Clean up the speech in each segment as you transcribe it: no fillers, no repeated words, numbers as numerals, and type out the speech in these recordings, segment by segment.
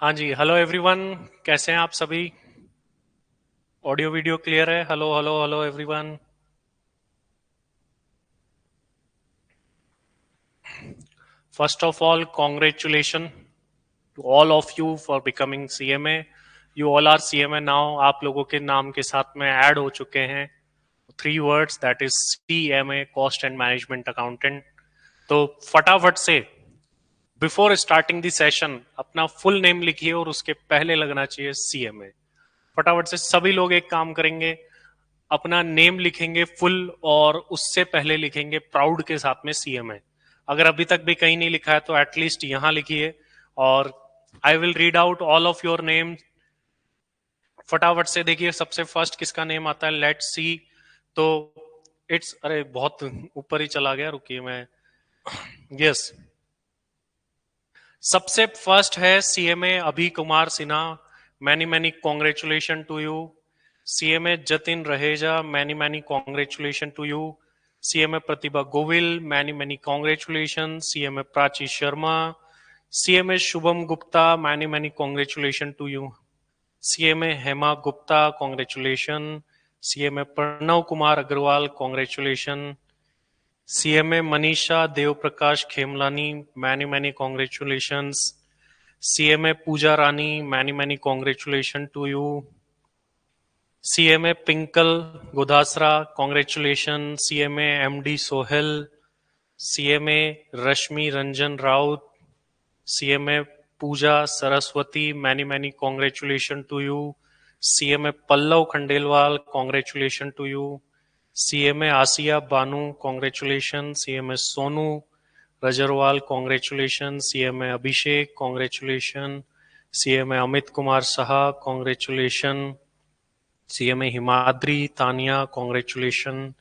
हाँ जी, hello everyone. कैसे हैं आप सभी? ऑडियो वीडियो क्लियर है? Hello hello hello everyone. First of all, congratulation to all of you for becoming CMA. You all are CMA now. आप लोगों के नाम के साथ में ऐड हो चुके हैं 3 words, that is CMA, cost and management accountant. तो फटाफट से बिफोर स्टार्टिंग द सेशन अपना फुल नेम लिखिए और उसके पहले लगना चाहिए सीएमए। फटाफट से सभी लोग एक काम करेंगे, अपना नेम लिखेंगे फुल और उससे पहले लिखेंगे प्राउड के साथ में सीएमए। अगर अभी तक भी कहीं नहीं लिखा है तो एटलीस्ट यहां लिखिए। और I will read out all of your name. फटाफट से देखिए सबसे फर्स्ट किसका नेम आता है, लेट्स सी। तो इट्स, अरे बहुत ऊपर ही चला गया, रुकिए मैं। यस, सबसे फर्स्ट है CMA Abhi Kumar Sinha. Many many congratulation to you. CMA Jatin Raheja, many many congratulation to you. CMA Pratibha Govil, many many congratulation. CMA Prachi Sharma, CMA Shubham Gupta, many many congratulation to you. CMA Hema Gupta, congratulation. CMA Pranav Kumar Agarwal, congratulation. CMA Manisha Devprakash Khemlani, many many congratulations. CMA Pooja Rani, many many congratulation to you. CMA Pinkal Godhasara, congratulation. CMA MD Sohail. CMA Rashmi Ranjan Raut. CMA Puja Saraswati, many many congratulation to you. CMA Pallav Khandelwal, congratulation to you. CMA Asiya Banu, congratulation. CMA Sonu Rajarwal, congratulation. CMA Abhishek, congratulation. CMA Amit Kumar Saha, congratulation. CMA Himadri Tania, congratulation.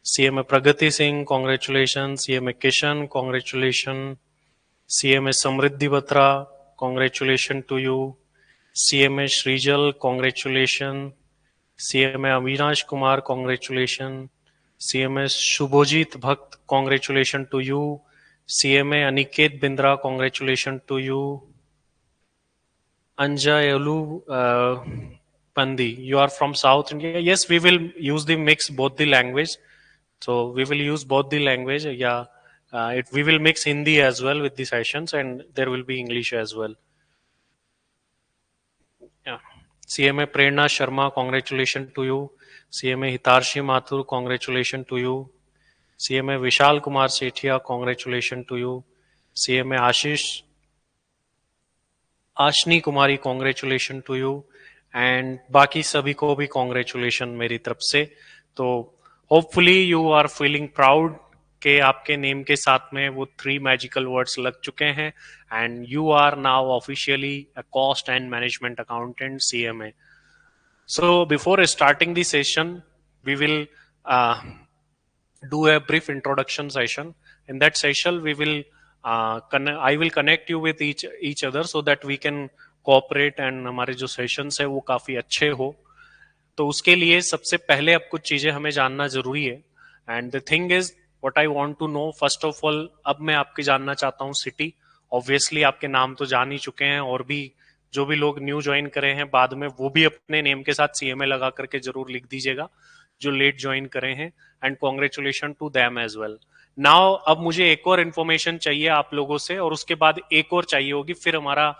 CMA Pragati Singh, congratulation. CMA Kishan, congratulation. CMA Samriddhi Batra, congratulation to you. CMA Shrijal, congratulation. CMA Avinash Kumar, congratulation. CMA Subhojit Bhakt, congratulation to you. CMA Aniket Bindra, congratulation to you. Anjayolu Pandi, you are from South India. Yes, we will use the mix both the language. So we will use both the language. Yeah, we will mix Hindi as well with the sessions, and there will be English as well. Yeah. CMA Prerna Sharma, congratulations to you. CMA Hitarshi Mathur, congratulations to you. CMA Vishal Kumar Sethia, congratulations to you. CMA Ashni Kumari, congratulation to you. And बाकी सभी को भी congratulation मेरी तरफ से। तो hopefully you are feeling proud के आपके नेम के साथ में वो 3 मैजिकल वर्ड्स लग चुके हैं and you are now officially a cost and management accountant, CMA. So before starting the session, we will do a brief introduction session. In that session, we will I will connect you with each other so that we can cooperate and हमारे जो sessions है वो काफी अच्छे हो। तो उसके लिए सबसे पहले अब कुछ चीजें हमें जानना जरूरी है। And the thing is what I want to know first of all, अब मैं आपकी जानना चाहता हूँ सिटी। ऑब्वियसली आपके नाम तो जान ही चुके हैं, और भी जो भी लोग न्यू ज्वाइन करे हैं बाद में वो भी अपने नेम के साथ सीएमए लगा करके जरूर लिख दीजिएगा, जो लेट ज्वाइन करे हैं। And congratulation to them as well. Now अब मुझे एक और इन्फॉर्मेशन चाहिए आप लोगों से, और उसके बाद एक और चाहिए होगी, फिर हमारा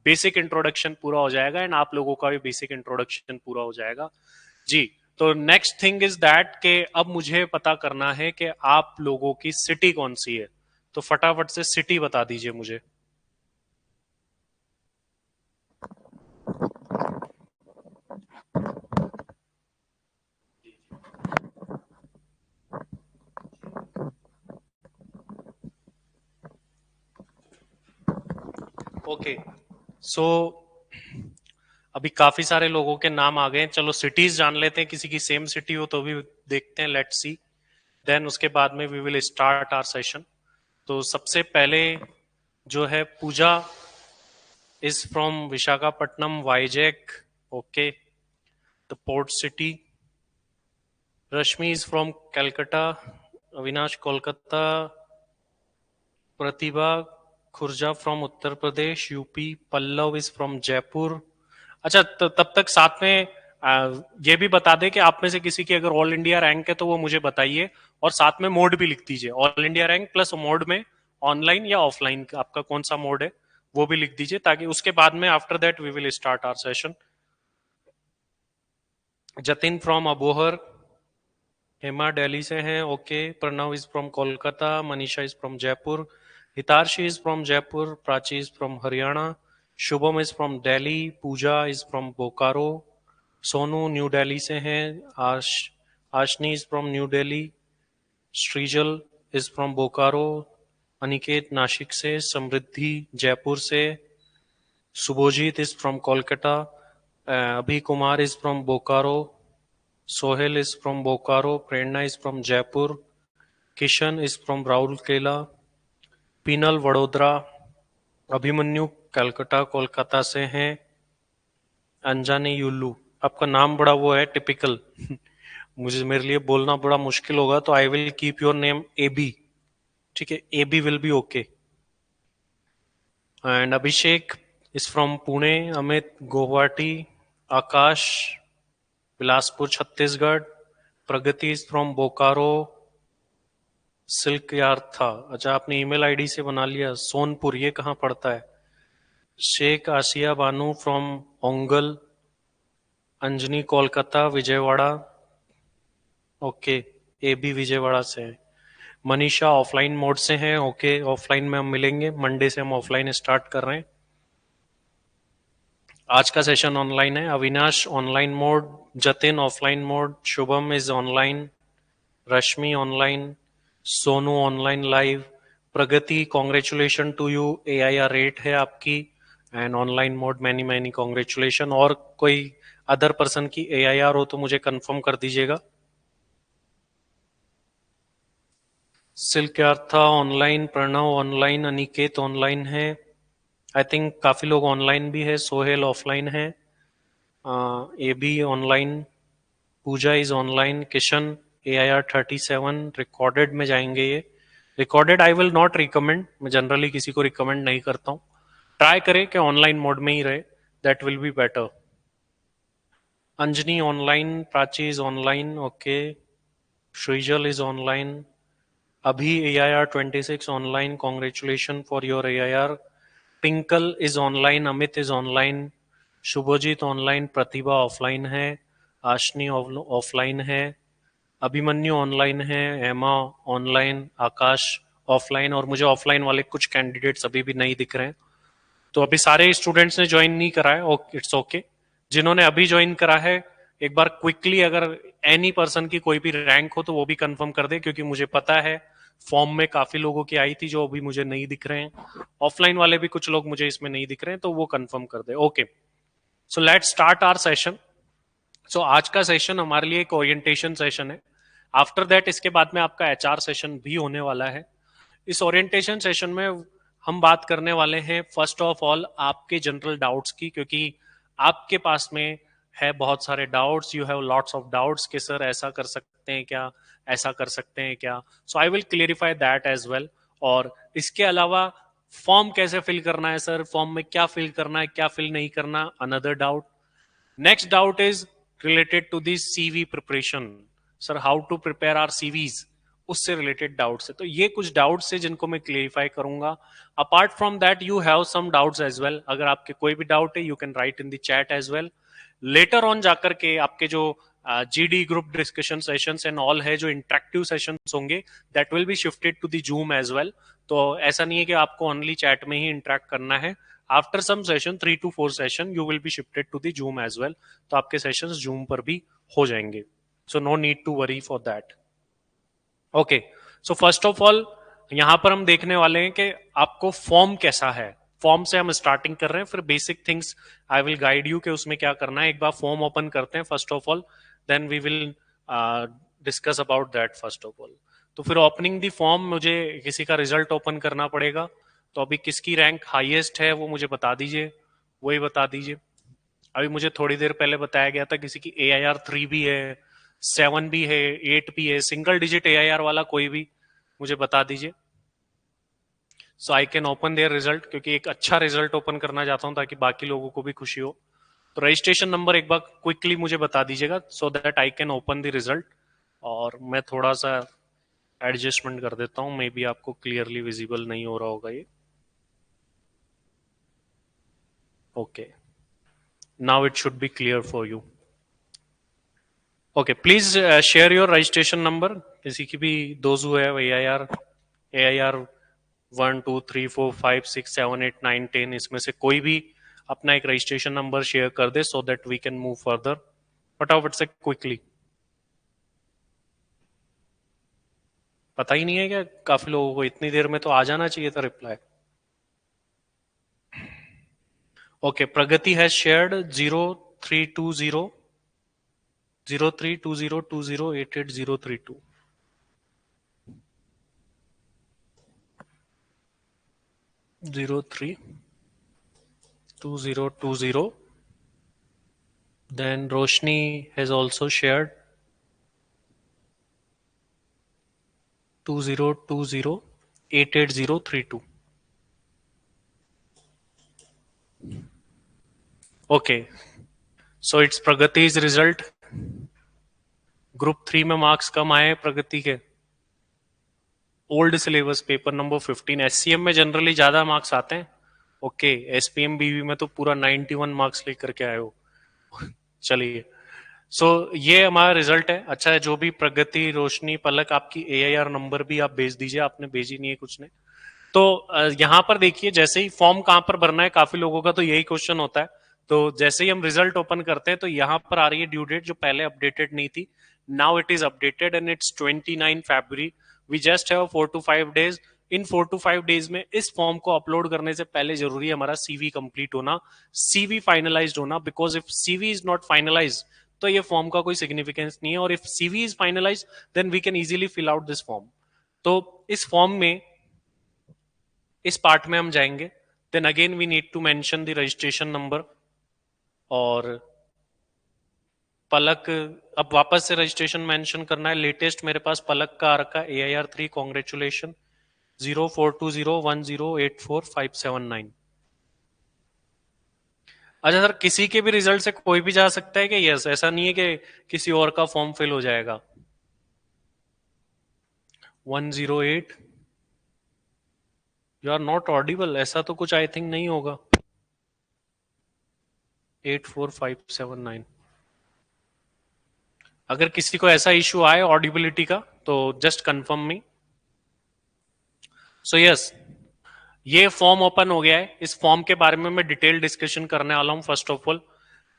बेसिक इंट्रोडक्शन पूरा हो जाएगा एंड आप लोगों का भी बेसिक इंट्रोडक्शन पूरा हो जाएगा जी। तो नेक्स्ट थिंग इज दैट के अब मुझे पता करना है कि आप लोगों की सिटी कौन सी है। तो फटाफट से सिटी बता दीजिए मुझे। ओके, सो अभी काफी सारे लोगों के नाम आ गए हैं। चलो सिटीज जान लेते हैं, किसी की सेम सिटी हो तो भी देखते हैं, लेट्स सी। देन उसके बाद में we will start our session. तो सबसे पहले जो है Puja is from Visakhapatnam Vizag, okay, the port city. Rashmi is from Calcutta, Avinash Kolkata, Pratibha Khurja from Uttar Pradesh, UP. Pallav is from Jaipur. अच्छा, तब तक साथ में ये भी बता दे कि आप में से किसी की अगर ऑल इंडिया रैंक है तो वो मुझे बताइए, और साथ में मोड भी लिख दीजिए, all India rank plus mode में ऑनलाइन या ऑफलाइन आपका कौन सा मोड है वो भी लिख दीजिए, ताकि उसके बाद में after that we will start our session. Jatin from Abohar, Hema Delhi से हैं, okay. Pranav is from Kolkata, Manisha is from Jaipur, Hitarshi is from Jaipur, Prachi is from Haryana, Shubham is from Delhi, Puja is from Bokaro, Sonu New Delhi से हैं, Ashni is from New Delhi, Shrijal is from Bokaro, Aniket Nashik से, समृद्धि जयपुर से, Subhojit is from Kolkata, Abhi Kumar is from Bokaro, Sohel is from Bokaro, Prerna is from Jaipur, Kishan is from Rourkela, Pinal Vadodara, Abhimanyu Calcutta Kolkata से हैं, अंजानी युल्लू। आपका नाम बड़ा वो है टिपिकल मुझे मेरे लिए बोलना बड़ा मुश्किल होगा, तो I will keep your name A B. ठीक है, A B will be okay. And Abhishek is from Pune, Amit Guwahati, Aakash Bilaspur Chhattisgarh, Pragati is from Bokaro, सिल्क यार था। अच्छा, आपने ईमेल आईडी से बना लिया। सोनपुर ये कहाँ पड़ता है? Sheikh Asiya Banu from Ongole, Anjani Kolkata, Vijayawada, okay. A B Vijayawada से है। मनीषा ऑफलाइन मोड से हैं, ओके। ऑफलाइन में हम मिलेंगे, मंडे से हम ऑफलाइन स्टार्ट कर रहे हैं। आज का सेशन ऑनलाइन है। Avinash online mode, Jatin offline mode, Shubham is online, Rashmi online, Sonu online live, Pragati congratulation to you, AIR 8 है आपकी, and online mode many many congratulation. और कोई अदर पर्सन की AIR हो तो मुझे कंफर्म कर दीजिएगा। सिल्क था online, Pranav online, Aniket online है, आई थिंक काफी लोग ऑनलाइन भी है, सोहेल ऑफलाइन है, A B online, Pooja is online, Kishan AIR 37 recorded में जाएंगे ये। Recorded I will not recommend, मैं जनरली किसी को रिकमेंड नहीं करता हूँ। ट्राई करें कि ऑनलाइन मोड में ही रहे, that will be better. Anjani online, Prachi is online, okay. Shrijal is online, Abhi AIR 26 online, congratulation for your AIR। Tinkle is online, Amit is online, Shubhajit online, Pratibha offline है, आशनी ऑफलाइन है, अभिमन्यु ऑनलाइन है, हेमा ऑनलाइन, आकाश ऑफलाइन, और मुझे ऑफलाइन वाले कुछ कैंडिडेट्स अभी भी नहीं दिख रहे हैं। तो अभी सारे स्टूडेंट्स ने ज्वाइन नहीं करा है, इट्स ओके। जिन्होंने अभी ज्वाइन करा है, एक बार क्विकली अगर एनी पर्सन की कोई भी रैंक हो तो वो भी कंफर्म कर दे, क्योंकि मुझे पता है फॉर्म में काफी लोगों की आई थी जो अभी मुझे नहीं दिख रहे हैं। ऑफलाइन वाले भी कुछ लोग मुझे इसमें नहीं दिख रहे हैं, तो वो कंफर्म कर दे। Okay, so let's start our session. So आज का सेशन हमारे लिए एक ओरिएंटेशन सेशन है। आफ्टर दैट इसके बाद में आपका HR सेशन भी होने वाला है। इस ओरिएंटेशन सेशन में हम बात करने वाले हैं फर्स्ट ऑफ ऑल आपके जनरल डाउट्स की, क्योंकि आपके पास में है बहुत सारे doubts, you have lots of doubts कि सर ऐसा कर सकते हैं क्या, ऐसा कर सकते हैं क्या। So I will clarify that as well. और इसके अलावा फॉर्म कैसे फिल करना है सर, फॉर्म में क्या फिल करना है, क्या फिल नहीं करना, another doubt. Next doubt is related to the CV preparation, sir how to prepare our CVs, उससे रिलेटेड डाउट्स है। तो ये कुछ डाउट्स है जिनको मैं क्लियरिफाई करूंगा। Apart from that you have some doubts as well, अगर आपके कोई भी डाउट है you can write in the chat as well. Later on जाकर के आपके जो GD group discussion sessions and all है, जो इंटरेक्टिव सेशंस होंगे, that will be shifted to the Zoom as well. तो ऐसा नहीं है कि आपको ओनली चैट में ही इंटरेक्ट करना है। After some session 3 to 4 session you will be shifted to the Zoom as well. तो आपके सेशंस जूम पर भी हो जाएंगे, so no need to worry for that. Okay, so first of all यहां पर हम देखने वाले हैं कि आपको फॉर्म कैसा है। फॉर्म से हम स्टार्टिंग कर रहे हैं, फिर basic things I will guide you कि उसमें क्या करना है। एक बार फॉर्म ओपन करते हैं first of all, then we will discuss about that first of all. तो फिर ओपनिंग दी फॉर्म मुझे किसी का रिजल्ट ओपन करना पड़ेगा। तो अभी किसकी रैंक हाईएस्ट है वो मुझे बता दीजिए, वही बता दीजिए। अभी मुझे थोड़ी देर पहले बताया गया था किसी की AIR 3 भी है, 7 भी है, 8 भी है, सिंगल डिजिट AIR वाला कोई भी मुझे बता दीजिए। So I can open their result, क्योंकि एक अच्छा रिजल्ट ओपन करना चाहता हूं ताकि बाकी लोगों को भी खुशी हो। तो रजिस्ट्रेशन नंबर एक बार क्विकली मुझे बता दीजिएगा so that I can open the result. और मैं थोड़ा सा एडजस्टमेंट कर देता हूं, मे बी आपको क्लियरली विजिबल नहीं हो रहा होगा ये। Okay, now it should be clear for you. Okay, please share your registration number, किसी की भी those who have a I R 1 2 3 4 5 6 7 8 9 10, इसमें से कोई भी अपना एक रजिस्ट्रेशन नंबर शेयर कर दे so that we can move further फटाफट से क्विकली। पता ही नहीं है क्या काफी लोगों को? इतनी देर में तो आ जाना चाहिए था reply. Okay, Pragati has shared 0320 0320. Then Roshni has also shared 2020 88032. Okay, so it's प्रगति's result. Group 3 में मार्क्स कम आए प्रगति के। Old syllabus paper number 15। SCM में जनरली ज्यादा मार्क्स आते हैं। ओके, एसपीएम बीवी में तो पूरा 91 मार्क्स लेकर के आए हो। चलिए, सो ये हमारा रिजल्ट है। अच्छा है, जो भी प्रगति, रोशनी, पलक, आपकी एआईआर नंबर भी आप भेज दीजिए। आपने भेजी नहीं है कुछ ने तो यहां पर देखिए, जैसे ही फॉर्म कहां पर भरना है, काफी लोगों का तो यही क्वेश्चन होता है। तो जैसे ही हम रिजल्ट ओपन करते हैं तो यहां पर आ रही है ड्यू डेट, जो पहले अपडेटेड नहीं थी। Now it is updated and it's 29 February. We just have 4 to 5 days। In 4 to 5 days में इस फॉर्म को अपलोड करने से पहले जरूरी है हमारा सीवी कंप्लीट होना, सीवी फाइनलाइज्ड होना। Because if CV is not finalize तो ये फॉर्म का कोई सिग्निफिकेंस नहीं है। और if CV is finalize then we can easily fill out this form. तो इस फॉर्म में, इस पार्ट में हम जाएंगे। Then again we need to mention the registration number. और पलक, अब वापस से रजिस्ट्रेशन मेंशन करना है। लेटेस्ट मेरे पास पलक का आ रखा AIR3 कॉन्ग्रेचुलेशन 0420108457 9। अच्छा सर, किसी के भी रिजल्ट से कोई भी जा सकता है कि यस? ऐसा नहीं है कि किसी और का फॉर्म फिल हो जाएगा। 108, यू आर नॉट ऑडिबल। ऐसा तो कुछ आई थिंक नहीं होगा। 84579। अगर किसी को ऐसा इश्यू आए ऑडिबिलिटी का तो just confirm me. So yes, ये फॉर्म ओपन हो गया है। इस फॉर्म के बारे में मैं डिटेल डिस्कशन करने वाला हूं। फर्स्ट ऑफ ऑल,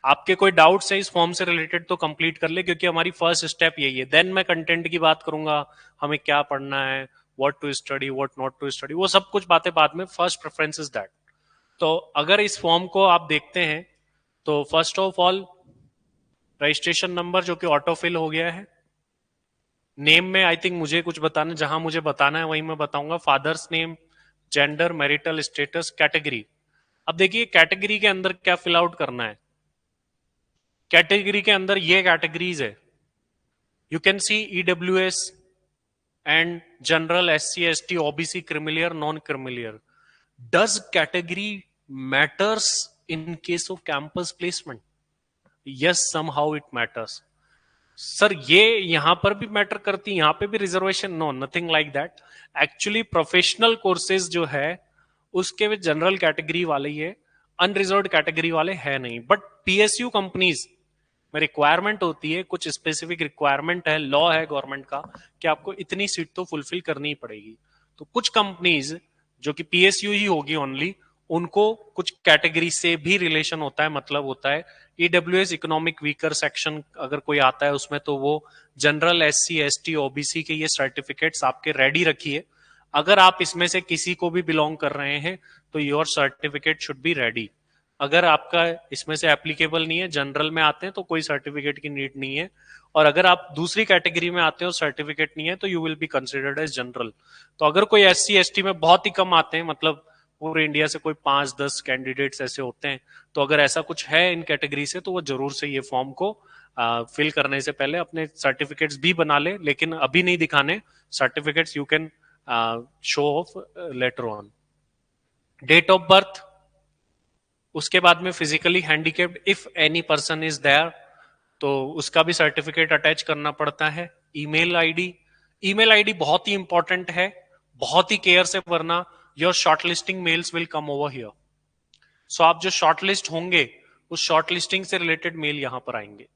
आपके कोई डाउट्स है इस फॉर्म से रिलेटेड तो कंप्लीट कर ले, क्योंकि हमारी फर्स्ट स्टेप यही है। देन मैं कंटेंट की बात करूंगा, हमें क्या पढ़ना है, what to study, what not to study, वो सब कुछ बातें बाद में। First preference is that. तो अगर इस फॉर्म को आप देखते हैं तो first of all registration number जो कि ऑटो फिल हो गया है। नेम में आई थिंक मुझे कुछ बताना, जहां मुझे बताना है वही मैं बताऊंगा। Father's name, gender, marital status, category. अब देखिए कैटेगरी के अंदर क्या फिल आउट करना है। कैटेगरी के अंदर ये कैटेगरीज है, you can C EWS and general, SC ST, OBC, creamy layer, non creamy layer. Does category matters in case of campus placement? Yes, somehow it matters. Sir ये यहां पर भी मैटर करती है, यहां पे भी reservation? No, nothing like that. Actually professional courses जो है उसके भी जनरल कैटेगरी वाले ही है, अनरिजर्व कैटेगरी वाले है नहीं। बट PSU कंपनीज में रिक्वायरमेंट होती है, कुछ स्पेसिफिक रिक्वायरमेंट है, लॉ है गवर्नमेंट का कि आपको इतनी सीट तो फुलफिल करनी ही पड़ेगी। तो कुछ कंपनीज जो कि PSU ही होगी ओनली, उनको कुछ कैटेगरी से भी रिलेशन होता है, मतलब होता है। EWS इकोनॉमिक वीकर सेक्शन अगर कोई आता है उसमें, तो वो जनरल, SC ST OBC के ये सर्टिफिकेट्स आपके रेडी रखिए। अगर आप इसमें से किसी को भी बिलोंग कर रहे हैं तो your certificate should be ready. अगर आपका इसमें से एप्लीकेबल नहीं है, जनरल में आते हैं तो कोई सर्टिफिकेट की नीड नहीं है। और अगर आप दूसरी कैटेगरी में आते हो, सर्टिफिकेट नहीं है, तो you will be considered as general. तो अगर कोई SC ST में बहुत ही कम आते हैं, मतलब पूरे इंडिया से कोई 5-10 कैंडिडेट्स ऐसे होते हैं, तो अगर ऐसा कुछ है इन कैटेगरी से तो वो जरूर से ये फॉर्म को फिल करने से पहले अपने सर्टिफिकेट्स भी बना ले। लेकिन अभी नहीं दिखाने certificates, you can show of later on. Date of birth, उसके बाद में physically handicapped if any person is there तो उसका भी सर्टिफिकेट अटैच करना पड़ता है। ईमेल आईडी, ईमेल आईडी बहुत ही इंपॉर्टेंट है, बहुत ही केयर से, वरना your shortlisting mails will come over here. So आप जो शॉर्टलिस्ट होंगे उस शॉर्टलिस्टिंग से रिलेटेड मेल यहां पर आएंगे,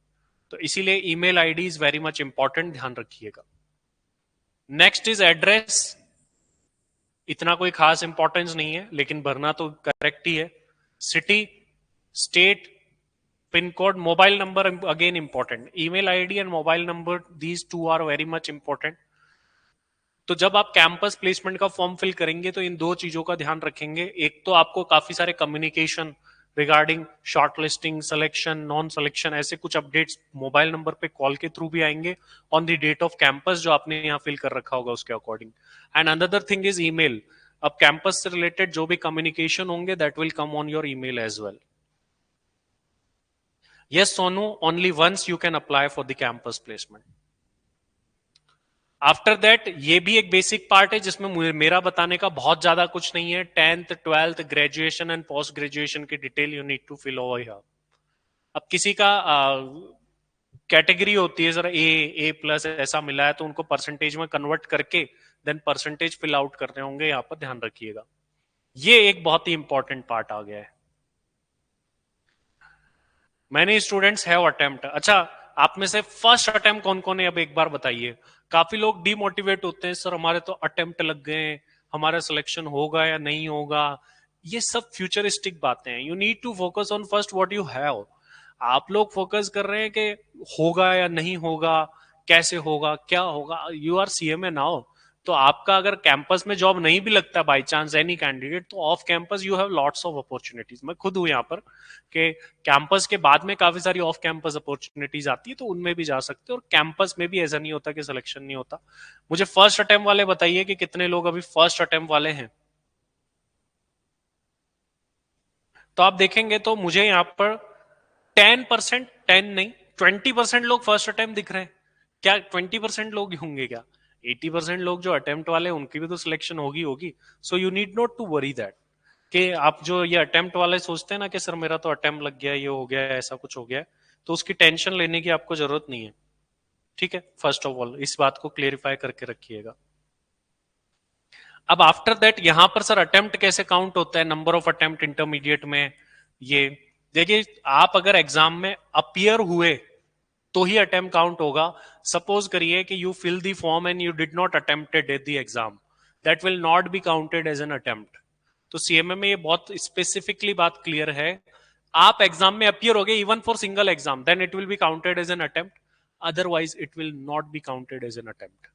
तो इसीलिए email ID is very much important, ध्यान रखिएगा। नेक्स्ट इज एड्रेस, इतना कोई खास इंपॉर्टेंस नहीं है लेकिन भरना तो करेक्ट ही है। City, state, pin code, mobile number again important, email ID and mobile number, these two are very much important. तो जब आप कैंपस प्लेसमेंट का फॉर्म फिल करेंगे तो इन दो चीजों का ध्यान रखेंगे। एक तो आपको काफी सारे communication regarding shortlisting, selection, non selection, ऐसे कुछ अपडेट्स मोबाइल नंबर पे कॉल के थ्रू भी आएंगे on the date of campus जो आपने यहाँ फिल कर रखा होगा उसके according. And another thing is email, अब कैंपस से रिलेटेड जो भी कम्युनिकेशन होंगे that will come on your email as well. Yes or no, only once you can apply for the campus placement. After that ये भी एक basic part है जिसमें मेरा बताने का बहुत ज्यादा कुछ नहीं है। 10th 12th graduation and post graduation की detail you need to fill over here. अब किसी का कैटेगरी होती है जरा ए प्लस ऐसा मिला है तो उनको परसेंटेज में कन्वर्ट करके देन परसेंटेज फिल आउट करने होंगे, यहाँ पर ध्यान रखिएगा। ये एक बहुत ही इंपॉर्टेंट पार्ट आ गया है। मैनी स्टूडेंट्स हैव अटेम्प्ट, अच्छा आप में से फर्स्ट अटेम्प्ट कौन कौन है अब एक बार बताइए। काफी लोग डिमोटिवेट होते हैं, सर हमारे तो अटेम्प्ट लग गए, हमारा सिलेक्शन होगा या नहीं होगा। ये सब फ्यूचरिस्टिक बातें हैं। You need to focus on first what you have. आप लोग फोकस कर रहे हैं कि होगा या नहीं होगा, कैसे होगा, क्या होगा। यू आर सीएमए नाउ, तो आपका अगर कैंपस में जॉब नहीं भी लगता बाय चांस एनी कैंडिडेट, तो off campus you have lots of opportunities. मैं खुद हूं यहाँ पर कि कैंपस के बाद में काफी सारी ऑफ कैंपस अपॉर्चुनिटीज आती है, तो उनमें भी जा सकते हैं। और कैंपस में भी ऐसा नहीं होता कि सिलेक्शन नहीं होता। मुझे फर्स्ट अटेम्प्ट वाले बताइए कि कितने लोग अभी फर्स्ट अटेम्प्ट वाले हैं। तो आप देखेंगे तो मुझे यहाँ पर 10%, 10 नहीं 20% लोग फर्स्ट अटेम्प्ट दिख रहे हैं। क्या 20% लोग होंगे क्या? 80% लोग जो अटेम्प्ट वाले हैं उनकी भी तो सिलेक्शन होगी होगी। So you need not to worry that कि आप जो ये अटेम्प्ट वाले सोचते हैं ना कि सर मेरा तो अटेम्प्ट लग गया, ये हो गया, ऐसा कुछ हो गया, तो उसकी टेंशन लेने की आपको जरूरत नहीं है। ठीक है, फर्स्ट ऑफ ऑल इस बात को क्लेरिफाई करके रखिएगा। अब आफ्टर दैट यहां पर सर अटेम्प्ट कैसे काउंट होता है, नंबर ऑफ अटेम्प्ट इंटरमीडिएट में। ये देखिए, आप अगर एग्जाम में अपीयर हुए तो ही अटेम्प्ट काउंट होगा। सपोज करिए कि you fill the form and you did not attempted the exam, that will not be counted as an attempt. तो सीएमए में ये बहुत स्पेसिफिकली बात क्लियर है। आप एग्जाम में अपीयर हो गए even for single exam, then it will be counted as an attempt, otherwise it will not be counted as an attempt.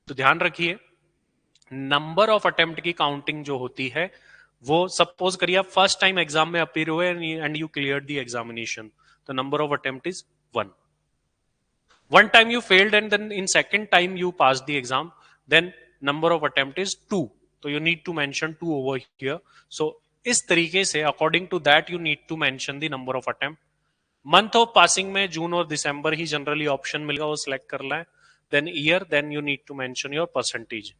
तो ध्यान रखिए, नंबर ऑफ अटेम्प्ट की काउंटिंग जो होती है वो, सपोज करिए आप फर्स्ट टाइम एग्जाम में अपीयर हुए and you clear the examination, तो number of attempt is 1. One time you failed and then in second time you passed the exam, then number of attempt is 2. So you need to mention 2 over here. So इस तरीके से according to that you need to mention the number of attempt. Month of passing में जून और दिसंबर ही generally option मिलेगा, वो select करना है। Then year, then you need to mention your percentage.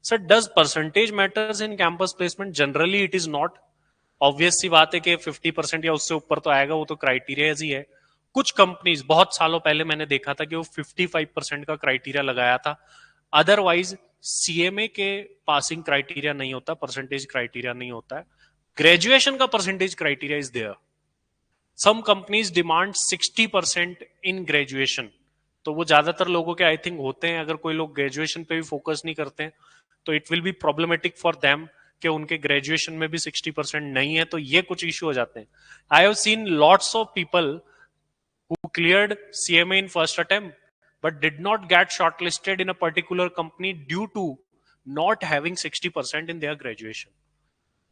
Sir does percentage matters in campus placement? Generally it is not. Obvious सी बात है कि 50% या उससे ऊपर तो आएगा, वो तो क्राइटेरिया ही है। कुछ कंपनीज बहुत सालों पहले मैंने देखा था कि वो 55% का क्राइटेरिया लगाया था। अदरवाइज सीएमए के पासिंग क्राइटेरिया नहीं होता, परसेंटेज क्राइटेरिया नहीं होता है। ग्रेजुएशन का percentage criteria is there. Some companies demand 60% in graduation, तो वो ज्यादातर लोगों के आई थिंक होते हैं। अगर कोई लोग ग्रेजुएशन पे भी फोकस नहीं करते हैं तो it will be problematic for them कि उनके ग्रेजुएशन में भी 60% नहीं है, तो ये कुछ इश्यू हो जाते हैं। I have seen lots of people who cleared CMA in first attempt but did not get shortlisted in a particular company due to not having 60% in their graduation.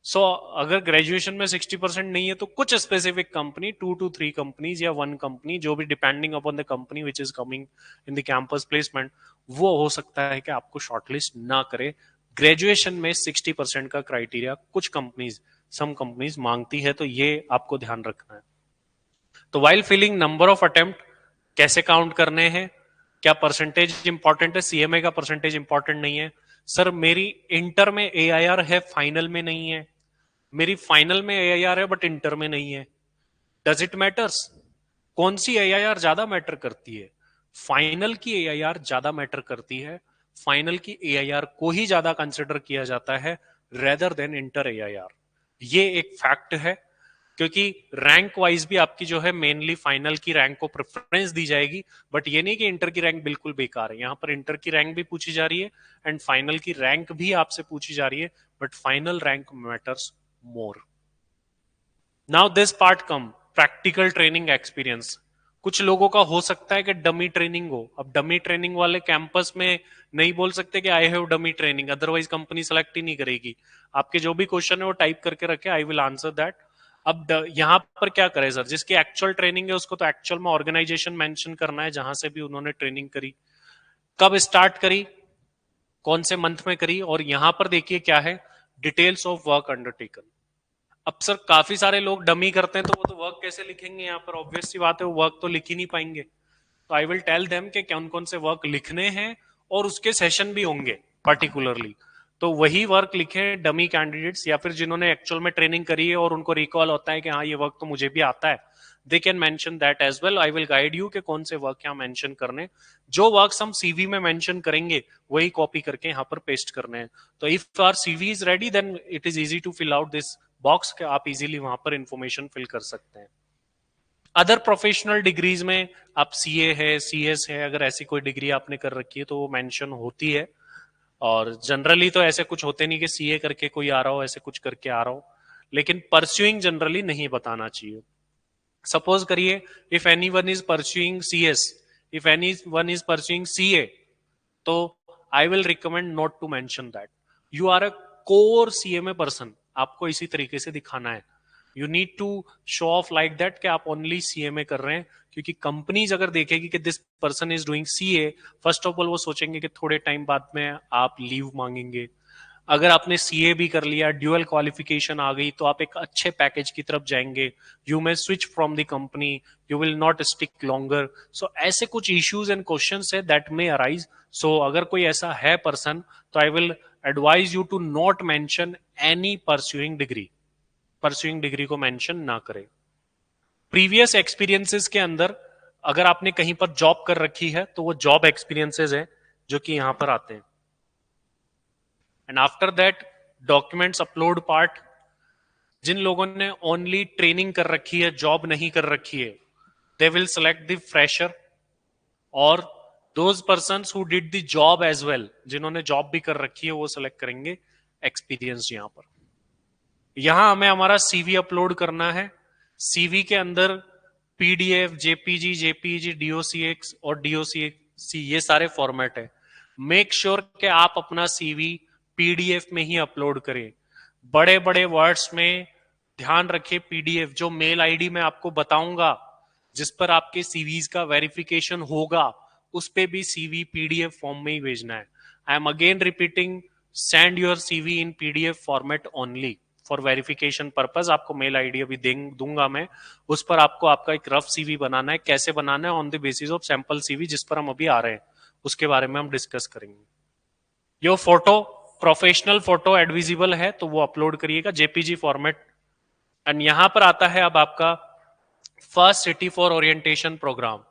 So अगर ग्रेजुएशन में 60% नहीं है तो कुछ specific company, 2 to 3 companies या 1 company, जो भी depending upon the company which is coming in the campus placement, वो हो सकता है कि आपको शॉर्टलिस्ट ना करे। ग्रेजुएशन में 60% का क्राइटेरिया कुछ कंपनीज, सम कंपनीज मांगती है, तो ये आपको ध्यान रखना है। तो while filling number of attempt कैसे काउंट करने हैं, क्या परसेंटेज इंपॉर्टेंट है? सीएमए का परसेंटेज इंपॉर्टेंट नहीं है। सर मेरी इंटर में एआईआर है, फाइनल में नहीं है। मेरी फाइनल में एआईआर है बट इंटर में नहीं है। Does it matters? कौन सी एआईआर ज्यादा मैटर करती है? फाइनल की एआईआर ज्यादा मैटर करती है। फाइनल की एआईआर को ही ज्यादा कंसिडर किया जाता है रेदर देन इंटर एआईआर। ये एक फैक्ट है, क्योंकि रैंक वाइज भी आपकी जो है मेनली फाइनल की रैंक को प्रेफरेंस दी जाएगी। बट ये नहीं कि इंटर की रैंक बिल्कुल बेकार है, यहां पर इंटर की रैंक भी पूछी जा रही है एंड फाइनल की रैंक भी आपसे पूछी जा रही है, but final rank matters more. Now this part come, practical training experience. कुछ लोगों का हो सकता है कि डमी ट्रेनिंग हो। अब डमी ट्रेनिंग वाले कैंपस में नहीं बोल सकते कि I have dummy training, otherwise company select ही नहीं करेगी। आपके जो भी क्वेश्चन है वो टाइप करके रखे, आई विल आंसर दैट। अब यहां पर क्या करें सर? जिसकी एक्चुअल ट्रेनिंग है उसको तो एक्चुअल में ऑर्गेनाइजेशन मेंशन करना है जहां से भी उन्होंने ट्रेनिंग करी, कब स्टार्ट करी, कौन से मंथ में करी, और यहां पर देखिए क्या है, डिटेल्स ऑफ वर्क अंडरटेकन। अब सर काफी सारे लोग डमी करते हैं तो वो तो वर्क कैसे लिखेंगे? यहाँ पर ऑब्वियस सी बात है, वो वर्क तो लिख ही नहीं पाएंगे। तो आई विल टेल देम कि कौन कौन से वर्क लिखने हैं, और उसके सेशन भी होंगे पर्टिकुलरली। तो वही वर्क लिखे डमी कैंडिडेट्स, या फिर जिन्होंने एक्चुअल में ट्रेनिंग करी है और उनको रिकॉल होता है कि हाँ ये वर्क तो मुझे भी आता है, they can mention that as well. I will guide you कि कौन से वर्क यहाँ मेंशन करने। जो वर्क्स हम सीवी में मेंशन करेंगे वही कॉपी करके यहाँ पर पेस्ट करने हैं। तो if our CV is ready then it is easy to fill out this box, के आप इजीली वहां पर इंफॉर्मेशन फिल कर सकते हैं। अदर प्रोफेशनल डिग्रीज में आप सीए है, सीएस है, अगर ऐसी कोई डिग्री आपने कर रखी है तो वो मेंशन होती है। और जनरली तो ऐसे कुछ होते नहीं कि सीए करके कोई आ रहा हो, ऐसे कुछ करके आ रहा हो, लेकिन परस्यूइंग जनरली नहीं बताना चाहिए। सपोज करिए, if anyone is pursuing CS, if anyone is pursuing CA, तो I will recommend not to mention that. You are a core CMA person, आपको इसी तरीके से दिखाना है। You need to show off like that कि आप only CMA कर रहे हैं, क्योंकि कंपनीज अगर देखेगी कि this person is doing CA, first of all वो सोचेंगे कि थोड़े टाइम बाद में आप लीव मांगेंगे। अगर आपने सीए भी कर लिया, ड्यूअल क्वालिफिकेशन आ गई, तो आप एक अच्छे पैकेज की तरफ जाएंगे। You may switch from the company, you will not stick longer. So ऐसे कुछ इश्यूज एंड क्वेश्चंस है दैट मे अराइज। सो अगर कोई ऐसा है पर्सन, तो I will advise you to not mention any pursuing degree. Pursuing degree को mention ना करें। प्रीवियस एक्सपीरियंसेस के अंदर अगर आपने कहीं पर जॉब कर रखी है तो वो जॉब एक्सपीरियंसेस है जो कि यहां पर आते हैं। And after that documents upload part. जिन लोगों ने ओनली ट्रेनिंग कर रखी है, जॉब नहीं कर रखी है, they will select the fresher, और those persons who did the job as well, जिन्होंने जॉब भी कर रखी है, वो सेलेक्ट करेंगे एक्सपीरियंस। यहां पर यहां हमें हमारा सीवी अपलोड करना है। सीवी के अंदर पीडीएफ, जेपीजी, जेपीजी, डीओसीएक्स और डीओसीसी, ये सारे फॉर्मेट है। मेक श्योर कि आप अपना सीवी पीडीएफ में ही अपलोड करें। बड़े बड़े वर्ड्स में ध्यान रखें। पीडीएफ जो मेल आईडी में आपको बताऊंगा जिस पर आपके सीवीज का वेरिफिकेशन होगा, उस पे भी सीवी पीडीएफ फॉर्म में ही भेजना है। I am again repeating, send your CV in PDF format only for verification purpose. आपको मेल आईडी अभी दूंगा मैं, उस पर आपको आपका एक रफ सीवी बनाना है। कैसे बनाना है? On the basis of sample CV जिस पर हम अभी आ रहे हैं, उसके बारे में हम डिस्कस करेंगे। Your photo, professional photo advisable है तो वो अपलोड करिएगा जेपीजी फॉर्मेट। एंड यहां पर आता है अब आपका first city for orientation program.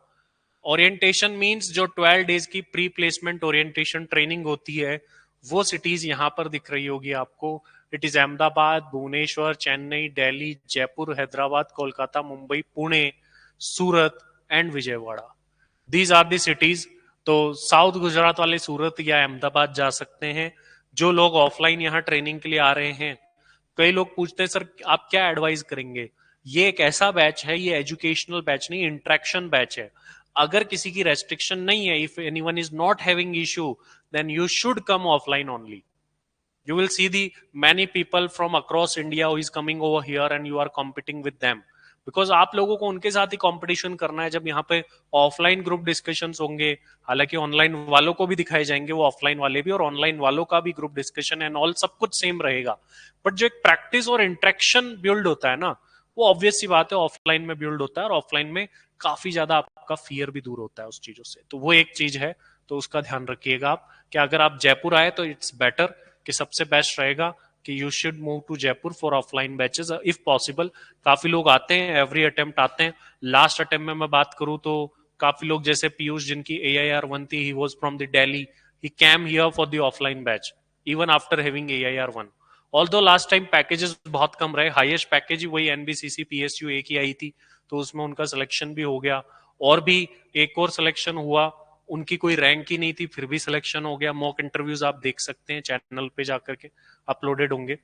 Orientation means जो 12 डेज की प्री प्लेसमेंट ओरिएंटेशन ट्रेनिंग होती है, वो सिटीज यहां पर दिख रही होगी आपको। It is Ahmedabad, Bhubaneswar, Chennai, Delhi, Jaipur, Hyderabad, Kolkata, Mumbai, Pune, Surat and Vijayawada. These are the cities. तो साउथ गुजरात वाले सूरत या अहमदाबाद जा सकते हैं। जो लोग ऑफलाइन यहाँ ट्रेनिंग के लिए आ रहे हैं, कई लोग पूछते हैं सर आप क्या एडवाइस करेंगे? ये एक ऐसा बैच है, ये एजुकेशनल बैच नहीं, इंटरेक्शन बैच है। अगर किसी की रेस्ट्रिक्शन नहीं है, if anyone is not having issue, then you should come offline only. You will see the many people from across India who is coming over here and you are competing with them, because आप लोगों को उनके साथ ही competition करना है। जब यहाँ पे ऑफलाइन ग्रुप डिस्कशंस होंगे, हालांकि ऑनलाइन वालों को भी दिखाए जाएंगे, वो ऑफलाइन वाले भी, और ऑनलाइन वालों का भी ग्रुप डिस्कशन एंड ऑल सब कुछ सेम रहेगा। बट जो एक प्रैक्टिस और इंट्रैक्शन बिल्ड होता है ना, वो ऑब्वियस सी बात है ऑफलाइन में बिल्ड होता है, और ऑफलाइन में काफी ज्यादा आपका फियर भी दूर होता है उस चीजों से। तो वो एक चीज है, तो उसका ध्यान रखिएगा आप कि अगर आप जयपुर आए तो इट्स बेटर कि सबसे बेस्ट रहेगा कि you should move to Jaipur for offline batches if possible. काफी लोग आते हैं, एवरी अटेम्प्ट आते हैं। लास्ट अटेम्प्ट में मैं बात करूं तो काफी लोग जैसे पीयूष जिनकी AIR 1 थी, he was from the Delhi, he came here for the offline batch even after having AIR 1। Although last time packages बहुत कम रहे, हाईएस्ट पैकेज ही वही NBCC PSU एक ही आई थी, तो उसमें उनका सिलेक्शन भी हो गया। और भी एक और सिलेक्शन हुआ, उनकी कोई रैंक ही नहीं थी, फिर भी सिलेक्शन हो गया। मॉक इंटरव्यूज आप देख सकते हैं चैनल पे जाकर के, अपलोडेड होंगे।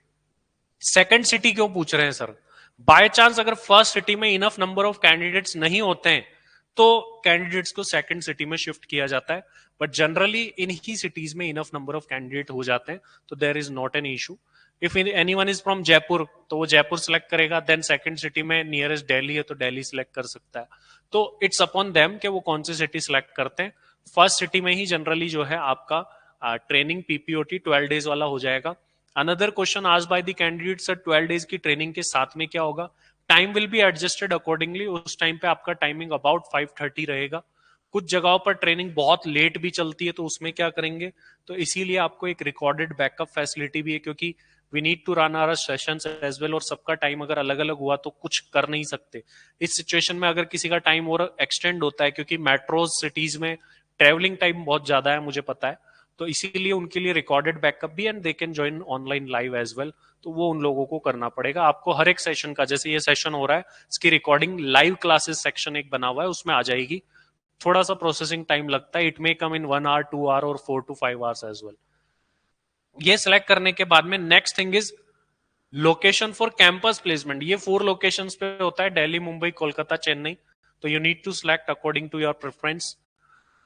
सेकंड सिटी क्यों पूछ रहे हैं सर? बाय चांस अगर फर्स्ट सिटी में इनफ नंबर ऑफ कैंडिडेट्स नहीं होते हैं तो कैंडिडेट्स को सेकंड सिटी में शिफ्ट किया जाता है, बट जनरली इन्हीं सिटीज में इनफ नंबर ऑफ कैंडिडेट हो जाते हैं, तो there is not an issue. If anyone is from Jaipur तो वो जयपुर सेलेक्ट करेगा, देन सेकंड सिटी में नियरेस्ट दिल्ली है तो दिल्ली सेलेक्ट कर सकता है। तो इट्स अपॉन देम कि वो कौन सी सिटी सेलेक्ट करते हैं। फर्स्ट सिटी में ही जनरली जो है आपका ट्रेनिंग PPOT 12 days वाला हो जाएगा। अनदर क्वेश्चन आज by the candidate sir, 12 days की ट्रेनिंग के साथ में क्या होगा? Time will be adjusted accordingly. उस टाइम पे आपका टाइमिंग अबाउट 5:30 रहेगा। कुछ जगहों पर ट्रेनिंग बहुत लेट भी चलती है, तो उसमें क्या करेंगे? तो इसीलिए आपको एक रिकॉर्डेड बैकअप फैसिलिटी भी है, क्योंकि we need to run our sessions as well, और सबका टाइम अगर अलग अलग हुआ तो कुछ कर नहीं सकते। इस सिचुएशन में अगर किसी का टाइम और एक्सटेंड होता है, क्योंकि मेट्रोज सिटीज में ट्रेवलिंग टाइम बहुत ज्यादा है मुझे पता है, तो इसीलिए उनके लिए रिकॉर्डेड बैकअप भी, and they can join online live as well. तो वो उन लोगों को करना पड़ेगा। आपको हर एक सेशन का, जैसे ये सेशन हो रहा है, इसकी रिकॉर्डिंग लाइव क्लासेस सेक्शन एक बना हुआ है, उसमें आ जाएगी। थोड़ा सा प्रोसेसिंग टाइम लगता है, it may come in 1 hour 2 hour और 4 to 5 hours एज वेल। ये सिलेक्ट करने के बाद में next thing is location for campus placement. ये 4 लोकेशंस पे होता है, दिल्ली, मुंबई, कोलकाता, चेन्नई। तो you need to select according to your preference.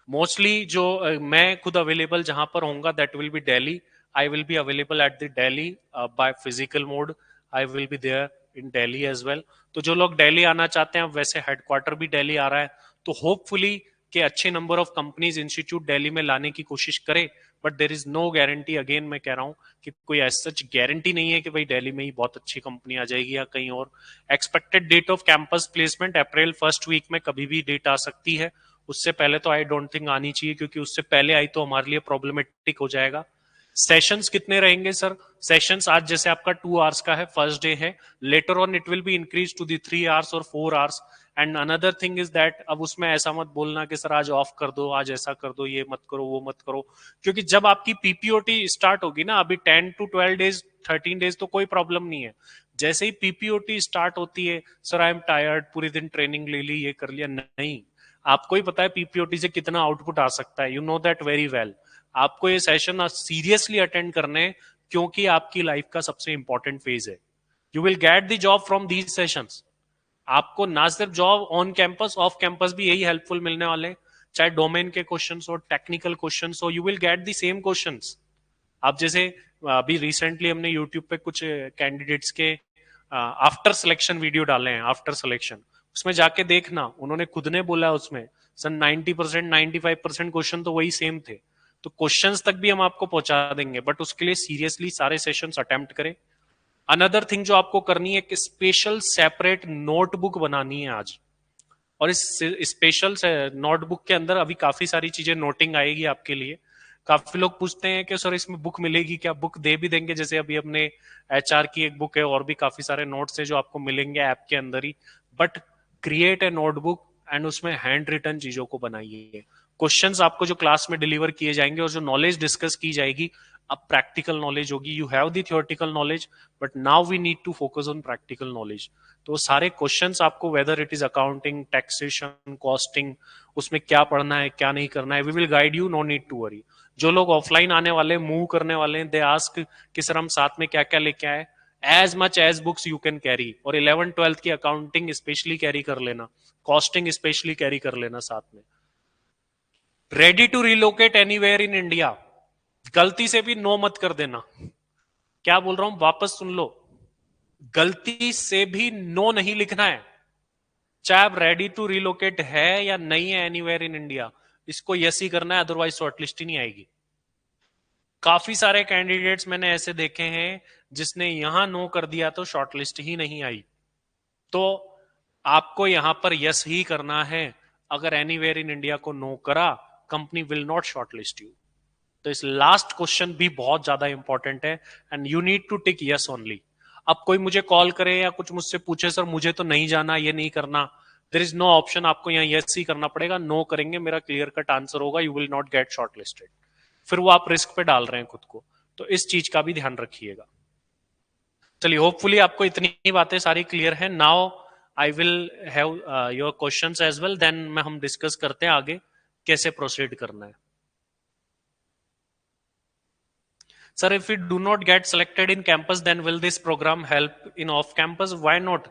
Mostly जो मैं खुद अवेलेबल जहां पर होऊंगा that will be Delhi. I will be available at the Delhi by physical mode. I will be there in Delhi as well. तो जो लोग दिल्ली आना चाहते हैं, वैसे हेडक्वार्टर भी दिल्ली आ रहा है, तो होपफुली कि अच्छे number of companies institute Delhi में लाने की कोशिश करें। But there is no guarantee, again मैं कह रहा हूं कि कोई एज सच गारंटी नहीं है कि भाई दिल्ली में ही बहुत अच्छी कंपनी आ जाएगी या कहीं और। Expected date of campus placement April first week में कभी भी डेट आ सकती है। उससे पहले तो आई डोंट थिंक आनी चाहिए, क्योंकि उससे पहले आई तो हमारे लिए प्रॉब्लमेटिक हो जाएगा। सेशंस कितने रहेंगे सर? सेशंस आज जैसे आपका 2 hours का है, फर्स्ट डे है, later on it will be increase to the 3 hours और 4 hours। And another thing is that, अब उसमें ऐसा मत बोलना कि सर आज ऑफ कर दो, आज ऐसा कर दो, ये मत करो, वो मत करो, क्योंकि जब आपकी PPOT स्टार्ट होगी ना, अभी 10 to 12 days 13 days तो कोई प्रॉब्लम नहीं है। जैसे ही PPOT स्टार्ट होती है, सर आई एम टायर्ड, पूरी दिन ट्रेनिंग ले ली, ये कर लिया, नहीं। आपको ही पता है PPOT से कितना आउटपुट आ सकता है, you know that very well. आपको ये सेशन सीरियसली अटेंड करने हैं, क्योंकि आपकी लाइफ का सबसे इंपॉर्टेंट फेज है। You will get the job from these sessions. आपको ना सिर्फ job on campus, off campus भी यही हेल्पफुल मिलने वाले हैं, चाहे डोमेन के क्वेश्चंस हो, टेक्निकल क्वेश्चंस हो, you will get the same questions. आप जैसे अभी रिसेंटली हमने यूट्यूब पे कुछ कैंडिडेट्स के आफ्टर सिलेक्शन वीडियो डाले हैं, आफ्टर सिलेक्शन, उसमें जाके देखना, उन्होंने खुद ने बोला उसमें सर 90% 95% क्वेश्चन तो वही सेम थे। तो क्वेश्चंस तक भी हम आपको पहुंचा देंगे, बट उसके लिए सीरियसली सारे सेशंस अटेम्प्ट करें। अनदर थिंग जो आपको करनी है कि स्पेशल सेपरेट नोटबुक बनानी है आज, और इस स्पेशल नोटबुक के अंदर अभी काफी सारी चीजें नोटिंग आएगी आपके लिए। काफी लोग पूछते हैं कि सर इसमें बुक मिलेगी क्या? बुक दे भी देंगे, जैसे अभी अपने HR की एक बुक है, और भी काफी सारे नोट्स है जो आपको मिलेंगे ऐप के अंदर ही। But create a notebook and उसमें हैंड रिटन चीजों को बनाइए। क्वेश्चंस आपको जो क्लास में डिलीवर किए जाएंगे और जो नॉलेज डिस्कस की जाएगी, अब प्रैक्टिकल नॉलेज होगी। You have the theoretical knowledge, but now we need to focus on practical knowledge. तो सारे क्वेश्चंस आपको, whether it is accounting, taxation, costing, उसमें क्या पढ़ना है क्या नहीं करना है, we will guide you, no need to worry. जो लोग ऑफलाइन आने वाले, मूव करने वाले हैं, दे आस्क कि सर हम साथ में क्या क्या लेके आए। As much as books you can carry, और 11th 12th की अकाउंटिंग स्पेशली कैरी कर लेना, कॉस्टिंग स्पेशली कैरी कर लेना साथ में। Ready to relocate anywhere in India, गलती से भी नो मत कर देना। क्या बोल रहा हूं वापस सुन लो, गलती से भी नो नहीं लिखना है। चाहे आप रेडी टू रिलोकेट है या नहीं है एनीवेयर इन इंडिया, इसको यस ही करना है, अदरवाइज शॉर्टलिस्ट ही नहीं आएगी। काफी सारे कैंडिडेट्स मैंने ऐसे देखे हैं जिसने यहां नो कर दिया तो शॉर्टलिस्ट ही नहीं आई। तो आपको यहां पर यस ही करना है। अगर एनीवेयर इन इंडिया को नो करा company will not shortlist you. तो इस लास्ट क्वेश्चन भी बहुत ज्यादा इंपॉर्टेंट है, and you need to tick yes only. अब कोई मुझे कॉल करे या कुछ मुझसे पूछे, सर मुझे तो नहीं जाना, ये नहीं करना, देयर इज नो ऑप्शन, आपको यहाँ यस ही करना पड़ेगा। नो करेंगे मेरा क्लियर कट आंसर होगा, you will not gate shortlisted. फिर वो आप रिस्क पे डाल रहे हैं खुद को। तो इस चीज का भी ध्यान रखिएगा। चलिए, होपफुली आपको इतनी बातें सारी क्लियर है। Now I will have your questions as well, then मैं हम डिस्कस करते हैं आगे कैसे प्रोसीड करना है। Sir, if we do not get selected in campus, then will this program help in off campus? Why not?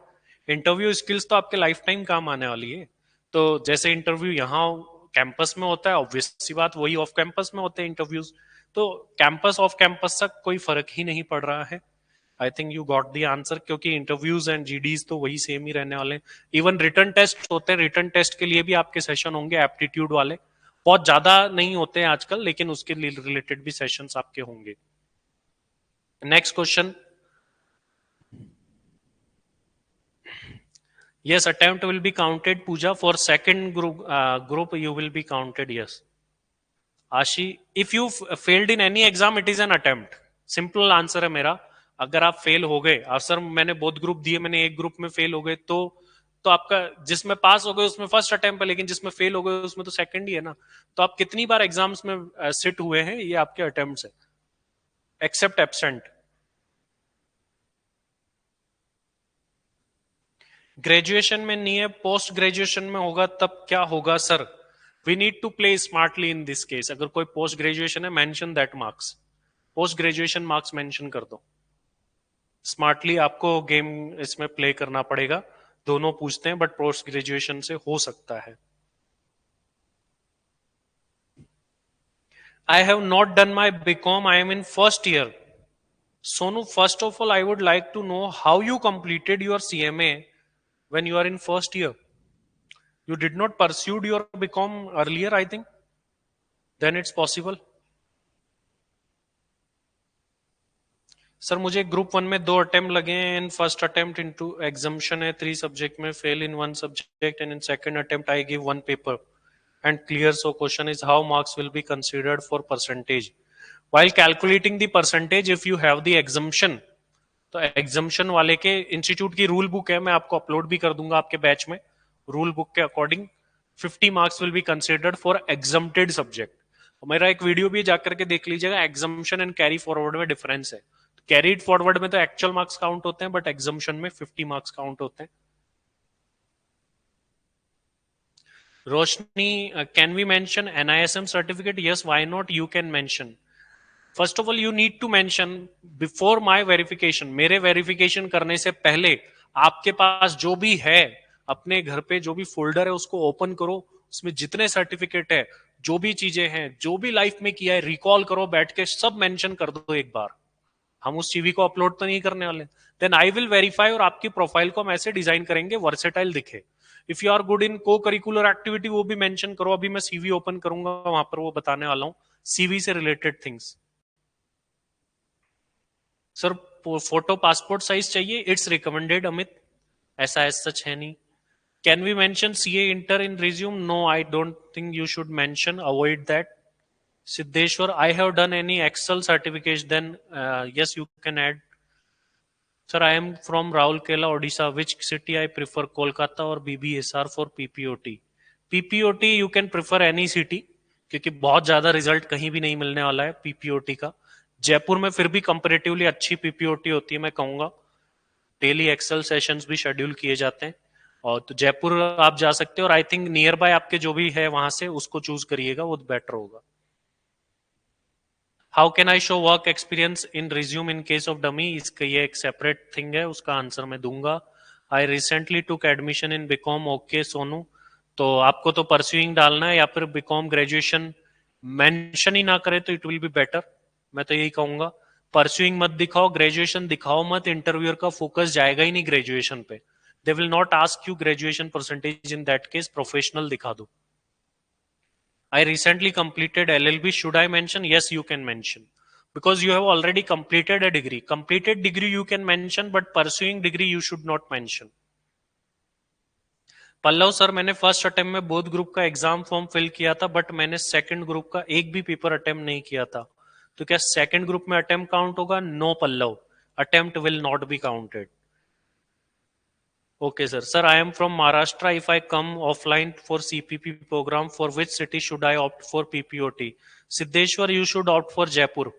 Interview skills तो आपके लाइफ टाइम काम आने वाली है। तो जैसे इंटरव्यू यहाँ कैंपस में होता है, ऑब्वियस सी बात वही ऑफ कैंपस में होते हैं इंटरव्यूज। तो कैंपस ऑफ कैंपस तक कोई फर्क ही नहीं पड़ रहा है। I think you got the answer, क्योंकि इंटरव्यूज एंड जीडीज तो वही सेम ही रहने वाले हैं। इवन रिटर्न टेस्ट होते हैं, रिटर्न टेस्ट के लिए भी आपके सेशन होंगे एप्टीट्यूड वाले। बहुत ज्यादा नहीं होते हैं आजकल, लेकिन उसके रिलेटेड भी सेशंस आपके होंगे। Next question. Yes, attempt will be counted, Pooja. For second group you will be counted. Yes. Ashi, if you failed in any exam, it is an attempt. Simple answer है मेरा। अगर आप fail हो गए, और sir मैंने बहुत group दिए, मैंने एक ग्रुप में फेल हो गए, तो आपका जिसमें पास हो गए उसमें फर्स्ट अटेम्प्ट है, लेकिन जिसमें फेल हो गए उसमें तो सेकंड ही है ना। तो आप कितनी बार एग्जाम्स में सिट हुए हैं, ये आपके अटेम्प्ट्स है, एक्सेप्ट एब्सेंट। ग्रेजुएशन में नहीं है, पोस्ट ग्रेजुएशन में होगा, तब क्या होगा sir? We need to play smartly in this case. अगर कोई पोस्ट ग्रेजुएशन है, mention that marks, post graduation marks mention कर दो। स्मार्टली आपको गेम इसमें प्ले करना पड़ेगा। दोनों पूछते हैं, बट पोस्ट ग्रेजुएशन से हो सकता है। I have not done my BCom, I am in first year. Sonu, first of all, I would like to know how you completed your CMA when you are in first year. You did not pursued your BCom earlier, I think. Then it's possible. Sir मुझे group one में 2 attempt लगे हैं। In first attempt into exemption है 3 subject में, fail in 1 subject, and in second attempt I give 1 paper and clear. So question is how marks will be considered for percentage? While calculating the percentage, if you have the exemption, तो exemption वाले के institute की rule book है, मैं आपको upload भी कर दूंगा आपके बैच में। रूल बुक के according 50 marks will be considered for exempted subject. मेरा एक वीडियो भी जाकर के देख लीजिएगा, एग्जाम्शन एंड कैरी फॉरवर्ड में डिफरेंस है। कैरीड फॉरवर्ड में तो एक्चुअल मार्क्स काउंट होते हैं, बट एग्जाम्शन में 50 मार्क्स काउंट होते हैं। Roshni, can we mention NISM certificate? Yes, why not, you can mention. First of all you need to mention before my verification, मेरे verification करने से पहले आपके पास जो भी है, अपने घर पे जो भी फोल्डर है उसको ओपन करो, उसमें जितने सर्टिफिकेट है, जो भी चीजें हैं, जो भी लाइफ में किया है, रिकॉल करो बैठ के, सब मेंशन कर दो एक बार। हम उस सीवी को अपलोड तो नहीं करने वाले। देन आई विल वेरीफाई, और आपकी प्रोफाइल को हम ऐसे डिजाइन करेंगे वर्सेटाइल दिखे। If you are good in co curricular activity, वो भी मेंशन करो। अभी मैं सीवी ओपन करूंगा, वहां पर वो बताने वाला हूं सीवी से related things. Sir photo passport size चाहिए, इट्स रिकमेंडेड अमित, ऐसा एज सच है नहीं। Can we mention CA inter in resume? No, I don't think you should mention, avoid that. Siddheshwar, I have done any Excel certificate, then yes you can add. Sir I am from Rourkela Odisha, which city I prefer, Kolkata और BBSR for PPOT? PPOT you can prefer any city, क्योंकि बहुत ज्यादा result कहीं भी नहीं मिलने वाला है PPOT का। जयपुर में फिर भी कंपेरेटिवली अच्छी PPOT होती है, मैं कहूंगा। डेली एक्सेल सेशंस भी शेड्यूल किए जाते हैं, और तो जयपुर आप जा सकते हो। और आई थिंक नियर बाय आपके जो भी है वहां से उसको चूज करिएगा, वो बेटर होगा। How can I show work experience in resume in case of dummy? इसका ये एक सेपरेट थिंग है, उसका आंसर मैं दूंगा। I recently took admission in BCom. Okay Sonu, तो आपको तो परस्यूइंग डालना है, या फिर बीकॉम ग्रेजुएशन मेंशन ही ना करे तो इट विल बी बेटर। मैं तो यही कहूंगा, परस्यूइंग मत दिखाओ, ग्रेजुएशन दिखाओ मत। इंटरव्यूअर का फोकस जाएगा ही नहीं ग्रेजुएशन पे। They will not ask you graduation percentage, in that case professional दिखा दो। I recently completed LLB. Should I mention? Yes, you can mention. Because you have already completed a degree. Completed degree you can mention, but pursuing degree you should not mention. Pallav sir, मैंने first attempt में both group का exam form fill किया था, but मैंने second group का एक भी paper attempt नहीं किया था, तो क्या सेकंड ग्रुप में अटेम्प्ट काउंट होगा? No Pallav, attempt will not be counted. Okay, sir. Sir, I am from Maharashtra. If I come offline for CPP program, for which city should I opt for PPOT? Siddheshwar, you should opt for Jaipur.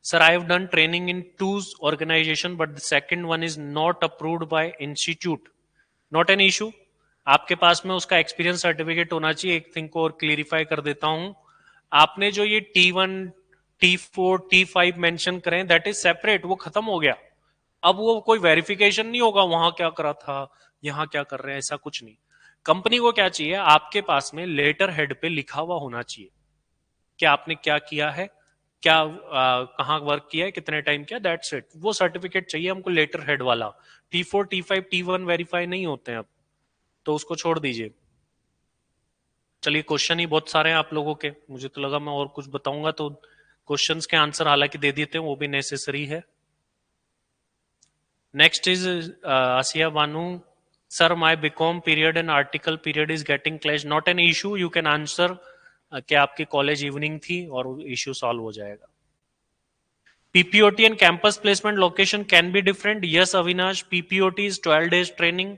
Sir, I have done training in two organization, but the second one is not approved by institute. Not an issue. आपके पास में उसका experience certificate होना चाहिए. एक thing को और clarify कर देता हूं. आपने जो ये T1, T4, T5 मेंशन करें, दैट इज सेपरेट, वो खत्म हो गया. अब वो कोई वेरिफिकेशन नहीं होगा, वहां क्या करा था, यहां क्या कर रहे हैं, ऐसा कुछ नहीं. कंपनी को क्या चाहिए? आपके पास में लेटर हेड पे लिखा हुआ होना चाहिए कि आपने क्या किया है, क्या कहाँ वर्क किया है, कितने टाइम किया, दैट्स इट. वो सर्टिफिकेट चाहिए हमको लेटर हेड वाला. T4, T5, T1 वेरीफाई नहीं होते हैं अब, तो उसको छोड़ दीजिए. चलिए, क्वेश्चन ही बहुत सारे हैं आप लोगों के, मुझे तो लगा मैं और कुछ बताऊंगा तो क्वेश्चंस के आंसर हालांकि दे देते हैं, वो भी नेसेसरी है. Next is Asiya Banu. Sir, my BCom period and article period is getting clashed. Not an issue. You can answer कि आपकी कॉलेज इवनिंग थी और इश्यू सॉल्व हो जाएगा. PPOT and campus placement location can be different. Yes, Avinash, PPOT is 12 days training.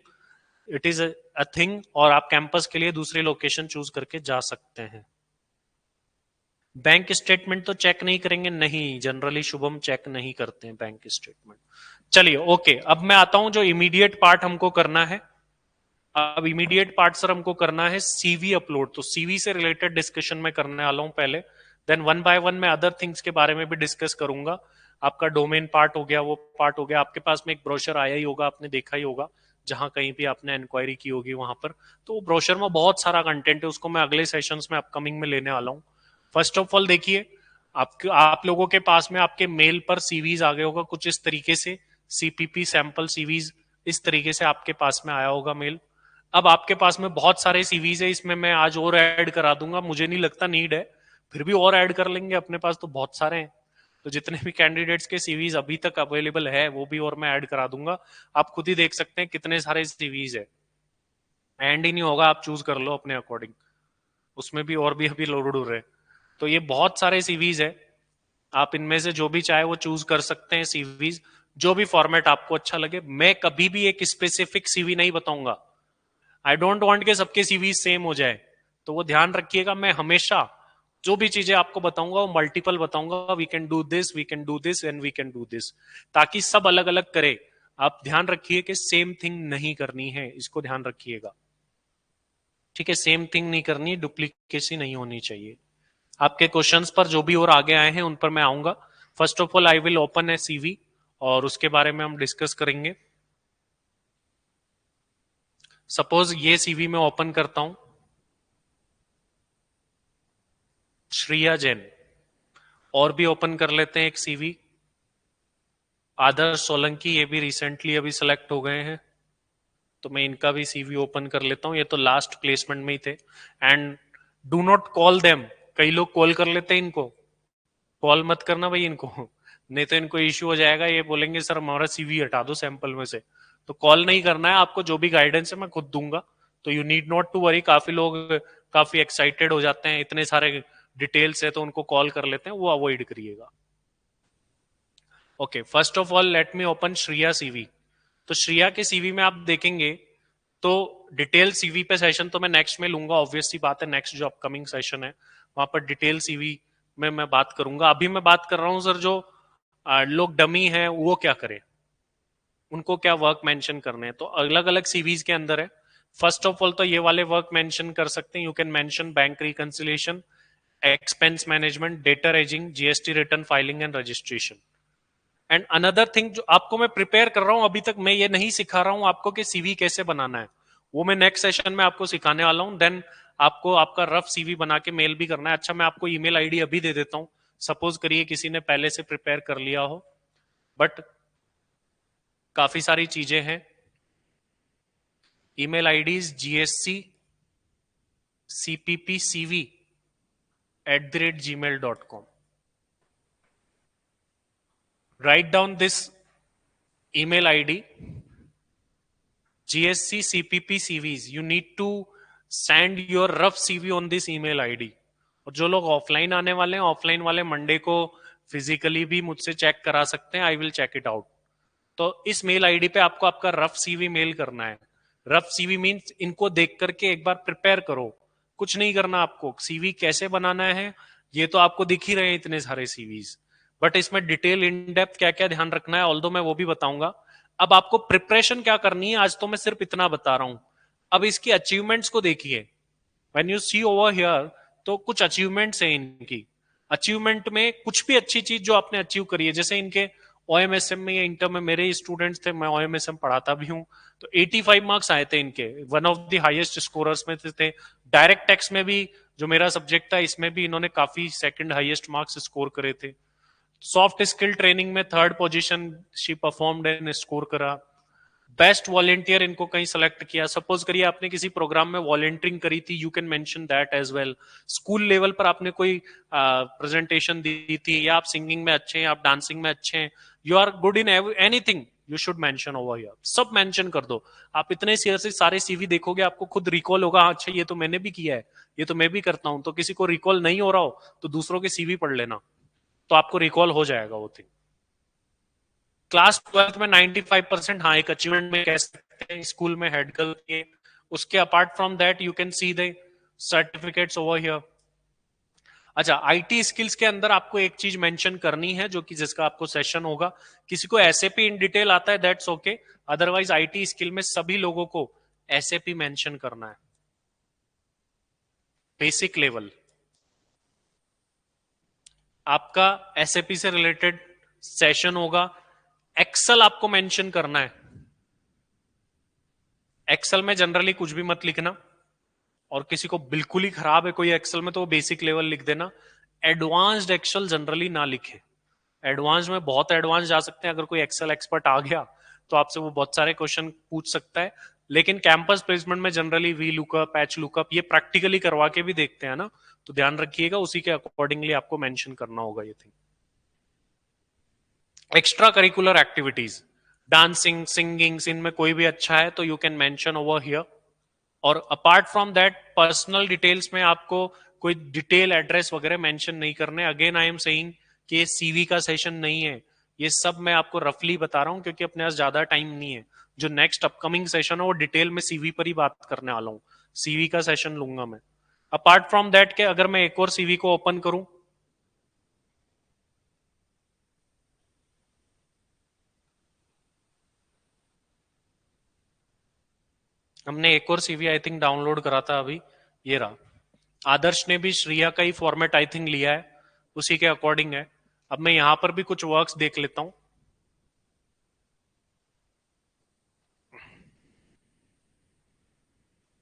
It is a thing. और आप campus के लिए दूसरी लोकेशन चूज करके जा सकते हैं. बैंक स्टेटमेंट तो चेक नहीं करेंगे? नहीं, जनरली शुभम चेक नहीं करते हैं बैंक स्टेटमेंट. चलिए, ओके, अब मैं आता हूं जो इमीडिएट पार्ट हमको करना है. अब इमीडिएट पार्ट सर हमको करना है सीवी अपलोड. तो सीवी से रिलेटेड डिस्कशन में करने वाला हूं पहले, देन वन बाय वन मैं अदर थिंग्स के बारे में भी डिस्कस करूंगा. आपका डोमेन पार्ट हो गया, वो पार्ट हो गया. आपके पास में एक ब्रोशर आया ही होगा, आपने देखा ही होगा, जहां कहीं भी आपने इंक्वायरी की होगी वहां पर. तो ब्रोशर में बहुत सारा कंटेंट है, उसको मैं अगले सेशंस में अपकमिंग में लेने वाला हूं. फर्स्ट ऑफ ऑल देखिए, आप लोगों के पास में आपके मेल पर सीवीज आ गए होगा कुछ इस तरीके से, सीपीपी सैंपल सीवीज, इस तरीके से आपके पास में आया होगा मेल. अब आपके पास में बहुत सारे सीवीज है, इसमें मैं आज और ऐड करा दूंगा, मुझे नहीं लगता नीड है, फिर भी और ऐड कर लेंगे, अपने पास तो बहुत सारे हैं. तो जितने भी कैंडिडेट्स के सीवीज अभी तक अवेलेबल है वो भी और मैं ऐड करा दूंगा. आप खुद ही देख सकते हैं कितने सारे सीवीज है. एंड ही नहीं होगा, आप चूज कर लो अपने अकॉर्डिंग, उसमें भी और भी अभी लोड हो रहे हैं. तो ये बहुत सारे सीवीज है, आप इनमें से जो भी चाहे वो चूज कर सकते हैं सीवीज, जो भी फॉर्मेट आपको अच्छा लगे. मैं कभी भी एक स्पेसिफिक सीवी नहीं बताऊंगा. आई डोंट वांट के सबके सीवी सेम हो जाए, तो वो ध्यान रखिएगा. मैं हमेशा जो भी चीजें आपको बताऊंगा वो मल्टीपल बताऊंगा. We can do this, we can do this and we can do this, ताकि सब अलग अलग करे. आप ध्यान रखिए कि सेम थिंग नहीं करनी है, इसको ध्यान रखिएगा, ठीक है? सेम थिंग नहीं करनी, डुप्लीकेसी नहीं होनी चाहिए. आपके क्वेश्चंस पर जो भी और आगे आए हैं उन पर मैं आऊंगा. First of all I will open A CV और उसके बारे में हम डिस्कस करेंगे. सपोज ये सीवी में ओपन करता हूं, श्रिया जैन. और भी ओपन कर लेते हैं एक सीवी, आदर्श सोलंकी, ये भी रिसेंटली अभी सिलेक्ट हो गए हैं, तो मैं इनका भी सीवी ओपन कर लेता हूं. ये तो लास्ट प्लेसमेंट में ही थे. And do not call them. कई लोग कॉल कर लेते हैं इनको, कॉल मत करना भाई इनको, नहीं तो इनको इश्यू हो जाएगा. ये बोलेंगे सर हमारा सीवी हटा दो सैंपल में से. तो कॉल नहीं करना है आपको, जो भी गाइडेंस है मैं खुद दूंगा. तो you need not to worry. काफी लोग काफी एक्साइटेड हो जाते हैं, इतने सारे डिटेल्स है तो उनको कॉल कर लेते हैं, वो अवॉइड करिएगा. Okay, first of all let me open Shriya CV. तो श्रिया के सीवी में आप देखेंगे तो डिटेल सीवी पे सेशन तो मैं नेक्स्ट में लूंगा, ऑब्वियस सी बात है. नेक्स्ट जो अपकमिंग सेशन है वहां पर डिटेल सीवी में मैं बात करूंगा. अभी मैं बात कर रहा हूं सर जो लोग डमी हैं वो क्या करें, उनको क्या वर्क मेंशन करने हैं. तो अलग अलग सीवीज के अंदर है. फर्स्ट ऑफ ऑल तो ये वाले वर्क मेंशन कर सकते हैं. You can mention bank reconciliation, expense management, debtor ageing, GST return filing and registration. And another thing जो आपको मैं प्रिपेयर कर रहा हूं, अभी तक मैं ये नहीं सिखा रहा हूं आपको कि सीवी कैसे बनाना है, वो मैं नेक्स्ट सेशन में आपको सिखाने वाला हूं. देन आपको आपका रफ सीवी बना के मेल भी करना है. अच्छा, मैं आपको ईमेल आईडी अभी दे देता हूं. सपोज करिए किसी ने पहले से प्रिपेयर कर लिया हो, बट काफी सारी चीजें हैं. Email IDs gsc cppcv@gmail.com. write down this email id GSC CPP CVs, you need to send your rough CV on this email ID. और जो लोग ऑफलाइन आने वाले हैं, ऑफलाइन वाले मंडे को फिजिकली भी मुझसे चेक करा सकते हैं, I will check it out. तो इस मेल आईडी पे आपको आपका रफ सीवी मेल करना है। रफ सीवी मीन्स इनको देख करके एक बार प्रिपेयर करो, कुछ नहीं करना आपको। सीवी कैसे बनाना है ये तो आपको दिख ही रहे हैं इतने सारे सीवीज, बट इसमें डिटेल इन डेप्थ क्या क्या ध्यान रखना है ऑल्दो मैं वो भी बताऊंगा। अब आपको प्रिपरेशन क्या करनी है, आज तो मैं सिर्फ इतना बता रहा हूं। अब इसकी अचीवमेंट्स को देखिए, when you see over here, तो कुछ अचीवमेंट्स हैं इनकी। अचीवमेंट में कुछ भी अच्छी चीज जो आपने अचीव करी है, जैसे इनके ओएमएसएम में या इंटर में मेरे स्टूडेंट्स थे, मैं ओएमएसएम पढ़ाता भी हूं, तो 85 मार्क्स आए थे इनके, one of the highest scorers में थे। डायरेक्ट टैक्स में भी जो मेरा सब्जेक्ट था, इसमें भी इन्होंने काफी सेकंड हाईएस्ट मार्क्स स्कोर करे थे। सॉफ्ट स्किल ट्रेनिंग में third position she performed and score करा। बेस्ट वॉलेंटियर इनको कहीं सेलेक्ट किया, सपोज करिए आपने किसी प्रोग्राम में वॉलेंटियरिंग करी थी, you can mention that as well. School level पर आपने कोई प्रेजेंटेशन दी थी, या आप सिंगिंग में अच्छे हैं, आप डांसिंग में अच्छे हैं, you are good in anything, you should mention over here, सब मेंशन कर दो। आप इतने से सारे सीवी देखोगे, आपको खुद रिकॉल होगा, अच्छा ये तो मैंने भी किया है, ये तो मैं भी करता हूं। तो किसी को रिकॉल नहीं हो रहा हो तो दूसरों के सीवी पढ़ लेना, तो आपको रिकॉल हो जाएगा वो थिंग। क्लास 12th में 95%, हाँ एक अचीवमेंट में कह सकते हैं, स्कूल में हेड गर्ल किए। उसके apart from that you can see the certificates over here. अच्छा, आईटी स्किल्स के अंदर आपको एक चीज मेंशन करनी है, जो कि जिसका आपको सेशन होगा। किसी को एसएपी इन डिटेल आता है that's okay, otherwise IT skill में सभी लोगों को एसएपी मेंशन करना है, बेसिक लेवल। आपका एसएपी से रिलेटेड सेशन होगा। एक्सेल आपको मेंशन करना है। एक्सेल में जनरली कुछ भी मत लिखना, और किसी को बिल्कुल ही खराब है कोई एक्सेल में तो वो बेसिक लेवल लिख देना। एडवांस्ड एक्सेल जनरली ना लिखे। एडवांस में बहुत एडवांस जा सकते हैं, अगर कोई एक्सेल एक्सपर्ट आ गया तो आपसे वो बहुत सारे क्वेश्चन पूछ सकता है। लेकिन कैंपस प्लेसमेंट में generally V lookup, H lookup, ये प्रैक्टिकली करवा के भी देखते हैं ना, तो ध्यान रखिएगा, उसी के अकॉर्डिंगली आपको मेंशन करना होगा ये thing. Extra curricular activities, dancing, singing, इनमें कोई भी अच्छा है तो you can mention over here. और apart from that personal details में आपको कोई डिटेल एड्रेस वगैरह मेंशन नहीं करने। अगेन आई एम सेइंग कि ये सीवी का सेशन नहीं है, ये सब मैं आपको रफली बता रहा हूं क्योंकि अपने पास ज्यादा टाइम नहीं है। जो नेक्स्ट अपकमिंग सेशन है वो डिटेल में सीवी पर ही बात करने वाला हूं, सीवी का सेशन लूंगा मैं। अपार्ट फ्रॉम दैट के अगर मैं एक और सीवी को ओपन करूं, हमने एक और सीवी आई थिंक डाउनलोड करा था अभी, ये रहा। आदर्श ने भी श्रिया का ही फॉर्मेट आई थिंक लिया है, उसी के अकॉर्डिंग है। अब मैं यहां पर भी कुछ वर्क्स देख लेता हूं।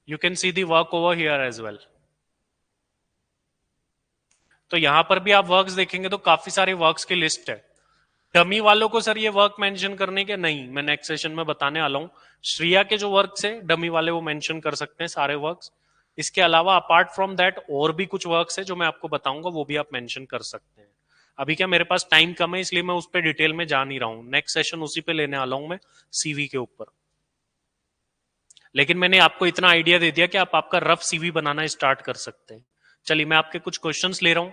You can see the work over here as well. तो यहां पर भी आप वर्क्स देखेंगे तो काफी सारे वर्क्स की लिस्ट है। डमी वालों को सर ये वर्क मेंशन करने के नहीं, मैं नेक्स्ट सेशन में बताने वाला हूं। श्रिया के जो वर्क्स है डमी वाले वो मेंशन कर सकते हैं सारे वर्क्स। इसके अलावा अपार्ट फ्रॉम दैट और भी कुछ वर्क्स है जो मैं आपको बताऊंगा, वो भी आप मेंशन कर सकते हैं। अभी क्या मेरे पास टाइम कम है, इसलिए मैं उस पर डिटेल में जा नहीं रहा हूं। नेक्स्ट सेशन उसी पे लेने वाला हूं मैं, सीवी के ऊपर। लेकिन मैंने आपको इतना आइडिया दे दिया कि आप आपका रफ सीवी बनाना स्टार्ट कर सकते हैं। चलिए मैं आपके कुछ क्वेश्चंस ले रहा हूं।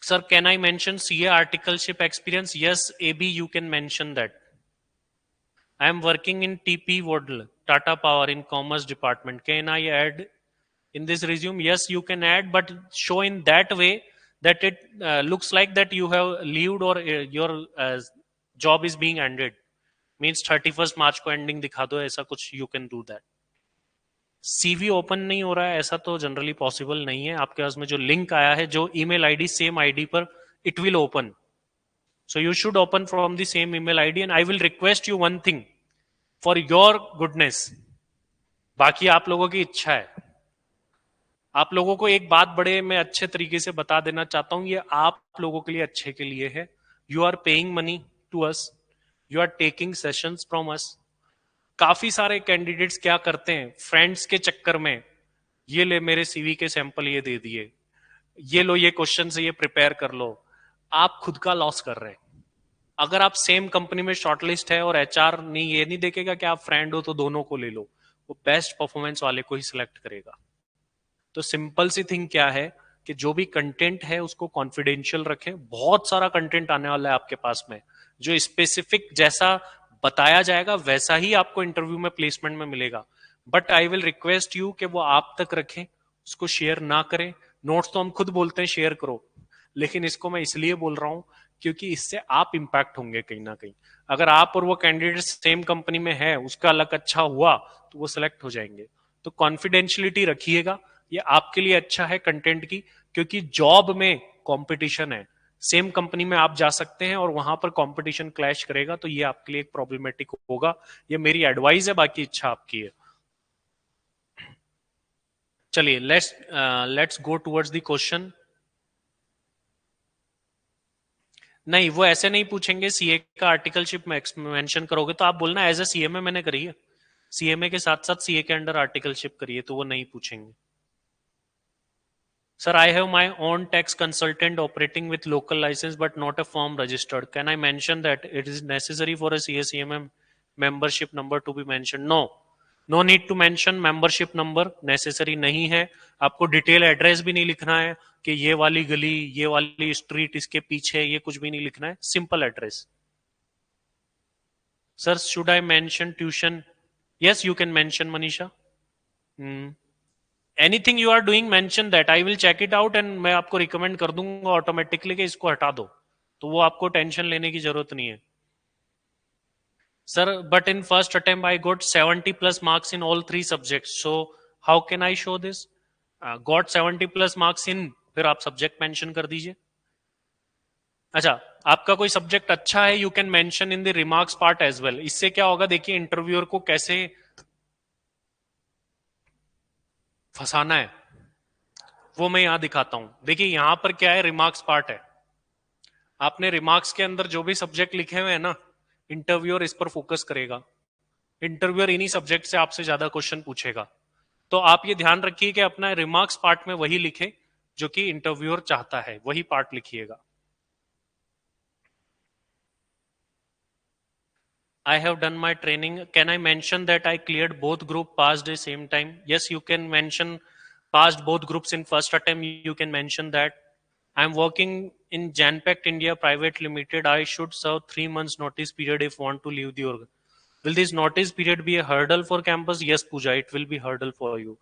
Sir, can I mention CA articleship experience? Yes, AB, you can mention that. I am working in TP Wodl, Tata Power in Commerce Department. Can I add in this resume? Yes, you can add, but show in that way that it looks like that you have leaved or your job is being ended. Means 31st March को ending दिखा दो, ऐसा कुछ you can do that. CV open नहीं हो रहा है ऐसा तो जनरली पॉसिबल नहीं है। आपके पास में जो लिंक आया है, जो ईमेल आईडी सेम आईडी पर, it will open. So you should open from the same email ID, and I will request you one thing for your goodness. बाकी आप लोगों की इच्छा है। आप लोगों को एक बात बड़े मैं अच्छे तरीके से बता देना चाहता हूं, ये आप लोगों के लिए अच्छे के लिए है। You are paying money to us, you are taking sessions from us. काफी सारे कैंडिडेट्स क्या करते हैं फ्रेंड्स के चक्कर में, ये ले मेरे सीवी के सैंपल ये दे दिए, ये लो ये क्वेश्चन से ये प्रिपेयर कर लो। आप खुद का लॉस कर रहे हैं। अगर आप सेम कंपनी में शॉर्टलिस्ट है और एचआर नहीं, ये नहीं देखेगा कि आप फ्रेंड हो तो दोनों को ले लो, वो बेस्ट परफॉर्मेंस वाले को ही सिलेक्ट करेगा। तो सिंपल सी थिंग क्या है कि जो भी कंटेंट है उसको कॉन्फिडेंशियल रखें। बहुत सारा कंटेंट आने वाला है आपके पास में, जो स्पेसिफिक जैसा बताया जाएगा वैसा ही आपको इंटरव्यू में प्लेसमेंट में मिलेगा। But I will request you कि वो आप तक रखें, उसको शेयर ना करें। नोट्स तो हम खुद बोलते हैं शेयर करो, लेकिन इसको मैं इसलिए बोल रहा हूं क्योंकि इससे आप इंपैक्ट होंगे कहीं ना कहीं। अगर आप और वो कैंडिडेट सेम कंपनी में है, उसका अलग अच्छा हुआ तो वो सिलेक्ट हो जाएंगे। तो कॉन्फिडेंशियलिटी रखिएगा, ये आपके लिए अच्छा है कंटेंट की, क्योंकि जॉब में कंपटीशन है। सेम कंपनी में आप जा सकते हैं और वहां पर कंपटीशन क्लैश करेगा, तो ये आपके लिए एक प्रॉब्लमेटिक होगा। ये मेरी एडवाइस है, बाकी इच्छा आपकी है। चलिए let's go towards the question. नहीं, वो ऐसे नहीं पूछेंगे सीए का आर्टिकलशिप में मेंशन करोगे तो आप बोलना एज ए सीएमए मैंने करी है, सीएमए के साथ साथ सीए के अंडर आर्टिकलशिप करी है, तो वो नहीं पूछेंगे। Sir, I have my own tax consultant operating with local license but not a firm registered. Can I mention that it is necessary for a CACMM membership number to be mentioned? No. No need to mention membership number. Necessary नहीं है। आपको detail address भी नहीं लिखना है कि ये वाली गली, ये वाली स्ट्रीट इसके पीछे, ये कुछ भी नहीं लिखना है। Simple address. Sir, should I mention tuition? Yes, you can mention, Manisha. Anything you are doing mention that, I will check it out and मैं आपको रिकमेंड कर दूंगा ऑटोमेटिकली कि इसको हटा दो, तो वो आपको टेंशन लेने की जरूरत नहीं है। Sir but in first attempt I got 70 plus marks in all 3 subjects, so how can I show this? Got 70 plus marks in, फिर आप सब्जेक्ट मेंशन कर दीजिए। अच्छा, आपका कोई सब्जेक्ट अच्छा है, you can mention in the remarks part as well. इससे क्या होगा, देखिए इंटरव्यूअर को कैसे फंसाना है वो मैं यहां दिखाता हूं। देखिए यहां पर क्या है, रिमार्क्स पार्ट है। आपने रिमार्क्स के अंदर जो भी सब्जेक्ट लिखे हुए हैं ना, इंटरव्यूअर इस पर फोकस करेगा। इंटरव्यूअर इन्हीं सब्जेक्ट से आपसे ज्यादा क्वेश्चन पूछेगा, तो आप ये ध्यान रखिए कि अपना रिमार्क्स पार्ट में वही लिखे जो कि इंटरव्यूअर चाहता है, वही पार्ट लिखिएगा। I have done my training. Can I mention that I cleared both group passed at same time? Yes, you can mention passed both groups in first attempt. You can mention that. I am working in Janpact India Private Limited. I should serve 3 months notice period if want to leave the org. Will this notice period be a hurdle for campus? Yes, Pooja, it will be hurdle for you.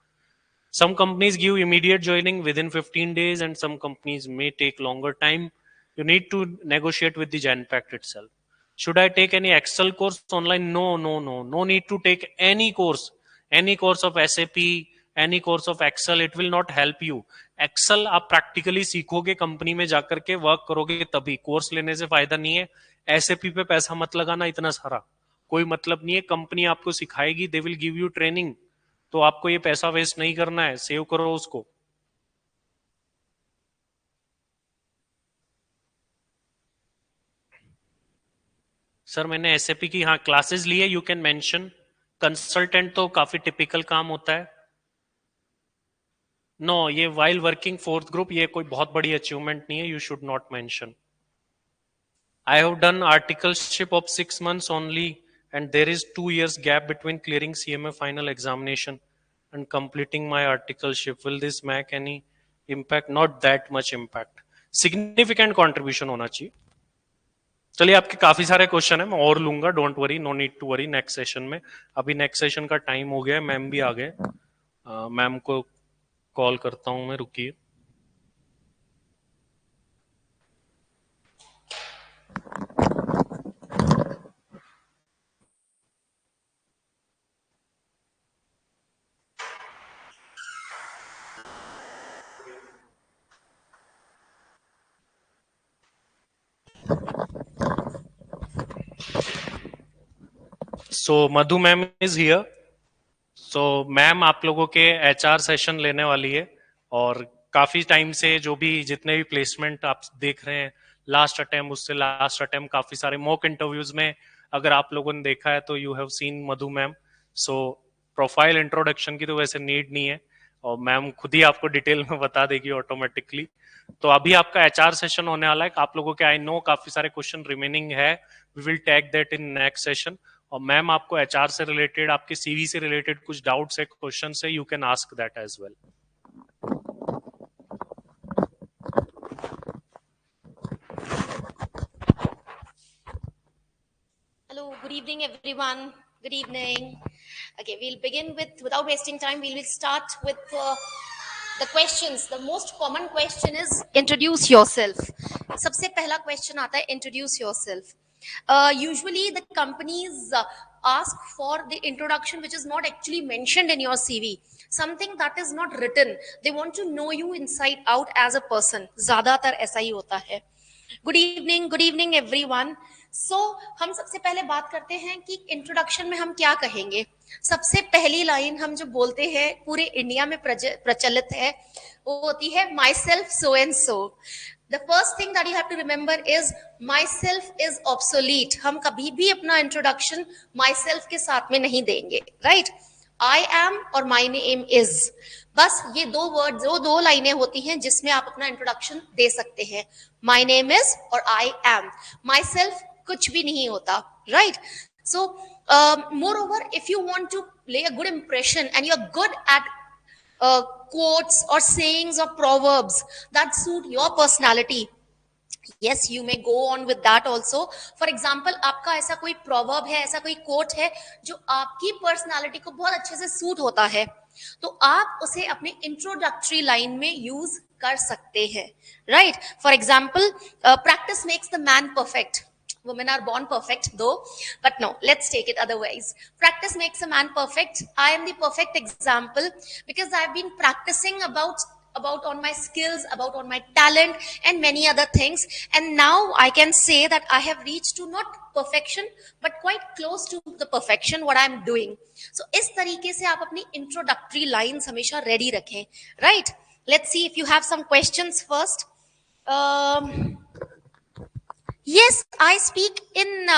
Some companies give immediate joining within 15 days and some companies may take longer time. You need to negotiate with the Janpact itself. Should I take any Excel course online? No, no, no. No need to take any course. Any course of SAP, any course of Excel, it will not help you. Excel आप practically सीखोगे, company में जाकर के work करोगे, तभी। Course लेने से फायदा नहीं है। SAP पे पैसा मत लगाना इतना सारा, कोई मतलब नहीं है। कंपनी आपको सिखाएगी, they will give you training, तो आपको ये पैसा वेस्ट नहीं करना है, सेव करो उसको। सर मैंने एसएपी की हाँ क्लासेस ली है, यू कैन मेंशन। कंसल्टेंट तो काफी टिपिकल काम होता है। नो, ये वाइल वर्किंग फोर्थ ग्रुप, ये कोई बहुत बड़ी अचीवमेंट नहीं है, you should not mention. I have done articleship of 6 months only and there is 2 years gap between clearing CMA final examination and completing my articleship. Will this make any impact? Not that much impact. Significant contribution होना चाहिए। चलिए, आपके काफी सारे question है, मैं और लूंगा, don't worry, no need to worry. Next session में, अभी नेक्स्ट सेशन का टाइम हो गया है, मैम भी आ गए। मैम को कॉल करता हूं मैं, रुकिए। So Madhu ma'am is here. So ma'am आप लोगों के एचआर सेशन लेने वाली है, और काफी टाइम से जो भी जितने भी प्लेसमेंट आप देख रहे हैं, लास्ट अटेम्प्ट उससे लास्ट अटेम्प्ट, काफी सारे मॉक इंटरव्यूज में अगर आप लोगों ने देखा है तो you have seen Madhu ma'am. So profile introduction की तो वैसे नीड नहीं है, और मैम खुद ही आपको डिटेल में बता देगी ऑटोमेटिकली। तो अभी आपका एचआर सेशन होने वाला है। आप लोगों के आई नो काफी सारे क्वेश्चन रिमेनिंग है, we will take that in next session. और मैम आपको एचआर से रिलेटेड, आपके सीवी से रिलेटेड कुछ डाउट्स है, क्वेश्चन है, you can ask that as well. Hello, good evening, everyone. Good evening. Okay, we'll begin with, without wasting time, we will start with the questions. The most common question is introduce yourself. सबसे पहला question आता है introduce yourself. Usually the companies ask for the introduction which is not actually mentioned in your CV. Something that is not written. They want to know you inside out as a person. ज़्यादातर ऐसा ही होता है. Good evening everyone. सो हम सबसे पहले बात करते हैं कि इंट्रोडक्शन में हम क्या कहेंगे। सबसे पहली लाइन हम जो बोलते हैं पूरे इंडिया में प्रचलित है, वो होती है myself so and so. The first thing that you have to remember is myself is obsolete. हम कभी भी अपना इंट्रोडक्शन माई सेल्फ के साथ में नहीं देंगे, राइट? आई एम और माई नेम इज, बस ये दो वर्ड, दो लाइनें होती हैं जिसमें आप अपना इंट्रोडक्शन दे सकते हैं। माई नेम इज और आई एम। माई सेल्फ कुछ भी नहीं होता, right? So moreover, if you want to play a good impression and you are good at quotes or sayings or proverbs that suit your personality, yes, you may go on with that also. For example, आपका ऐसा कोई proverb है, ऐसा कोई quote है जो आपकी personality को बहुत अच्छे से suit होता है, तो आप उसे अपने introductory line में use कर सकते हैं, right? For example, practice makes the man perfect. Women are born perfect though, but no, let's take it otherwise. Practice makes a man perfect. I am the perfect example because I've been practicing about on my skills, about on my talent and many other things, and now I can say that I have reached to not perfection but quite close to the perfection what I am doing. So इस तरीके से आप अपनी introductory lines हमेशा ready रखें, right? Let's see if you have some questions first. Yes, I speak in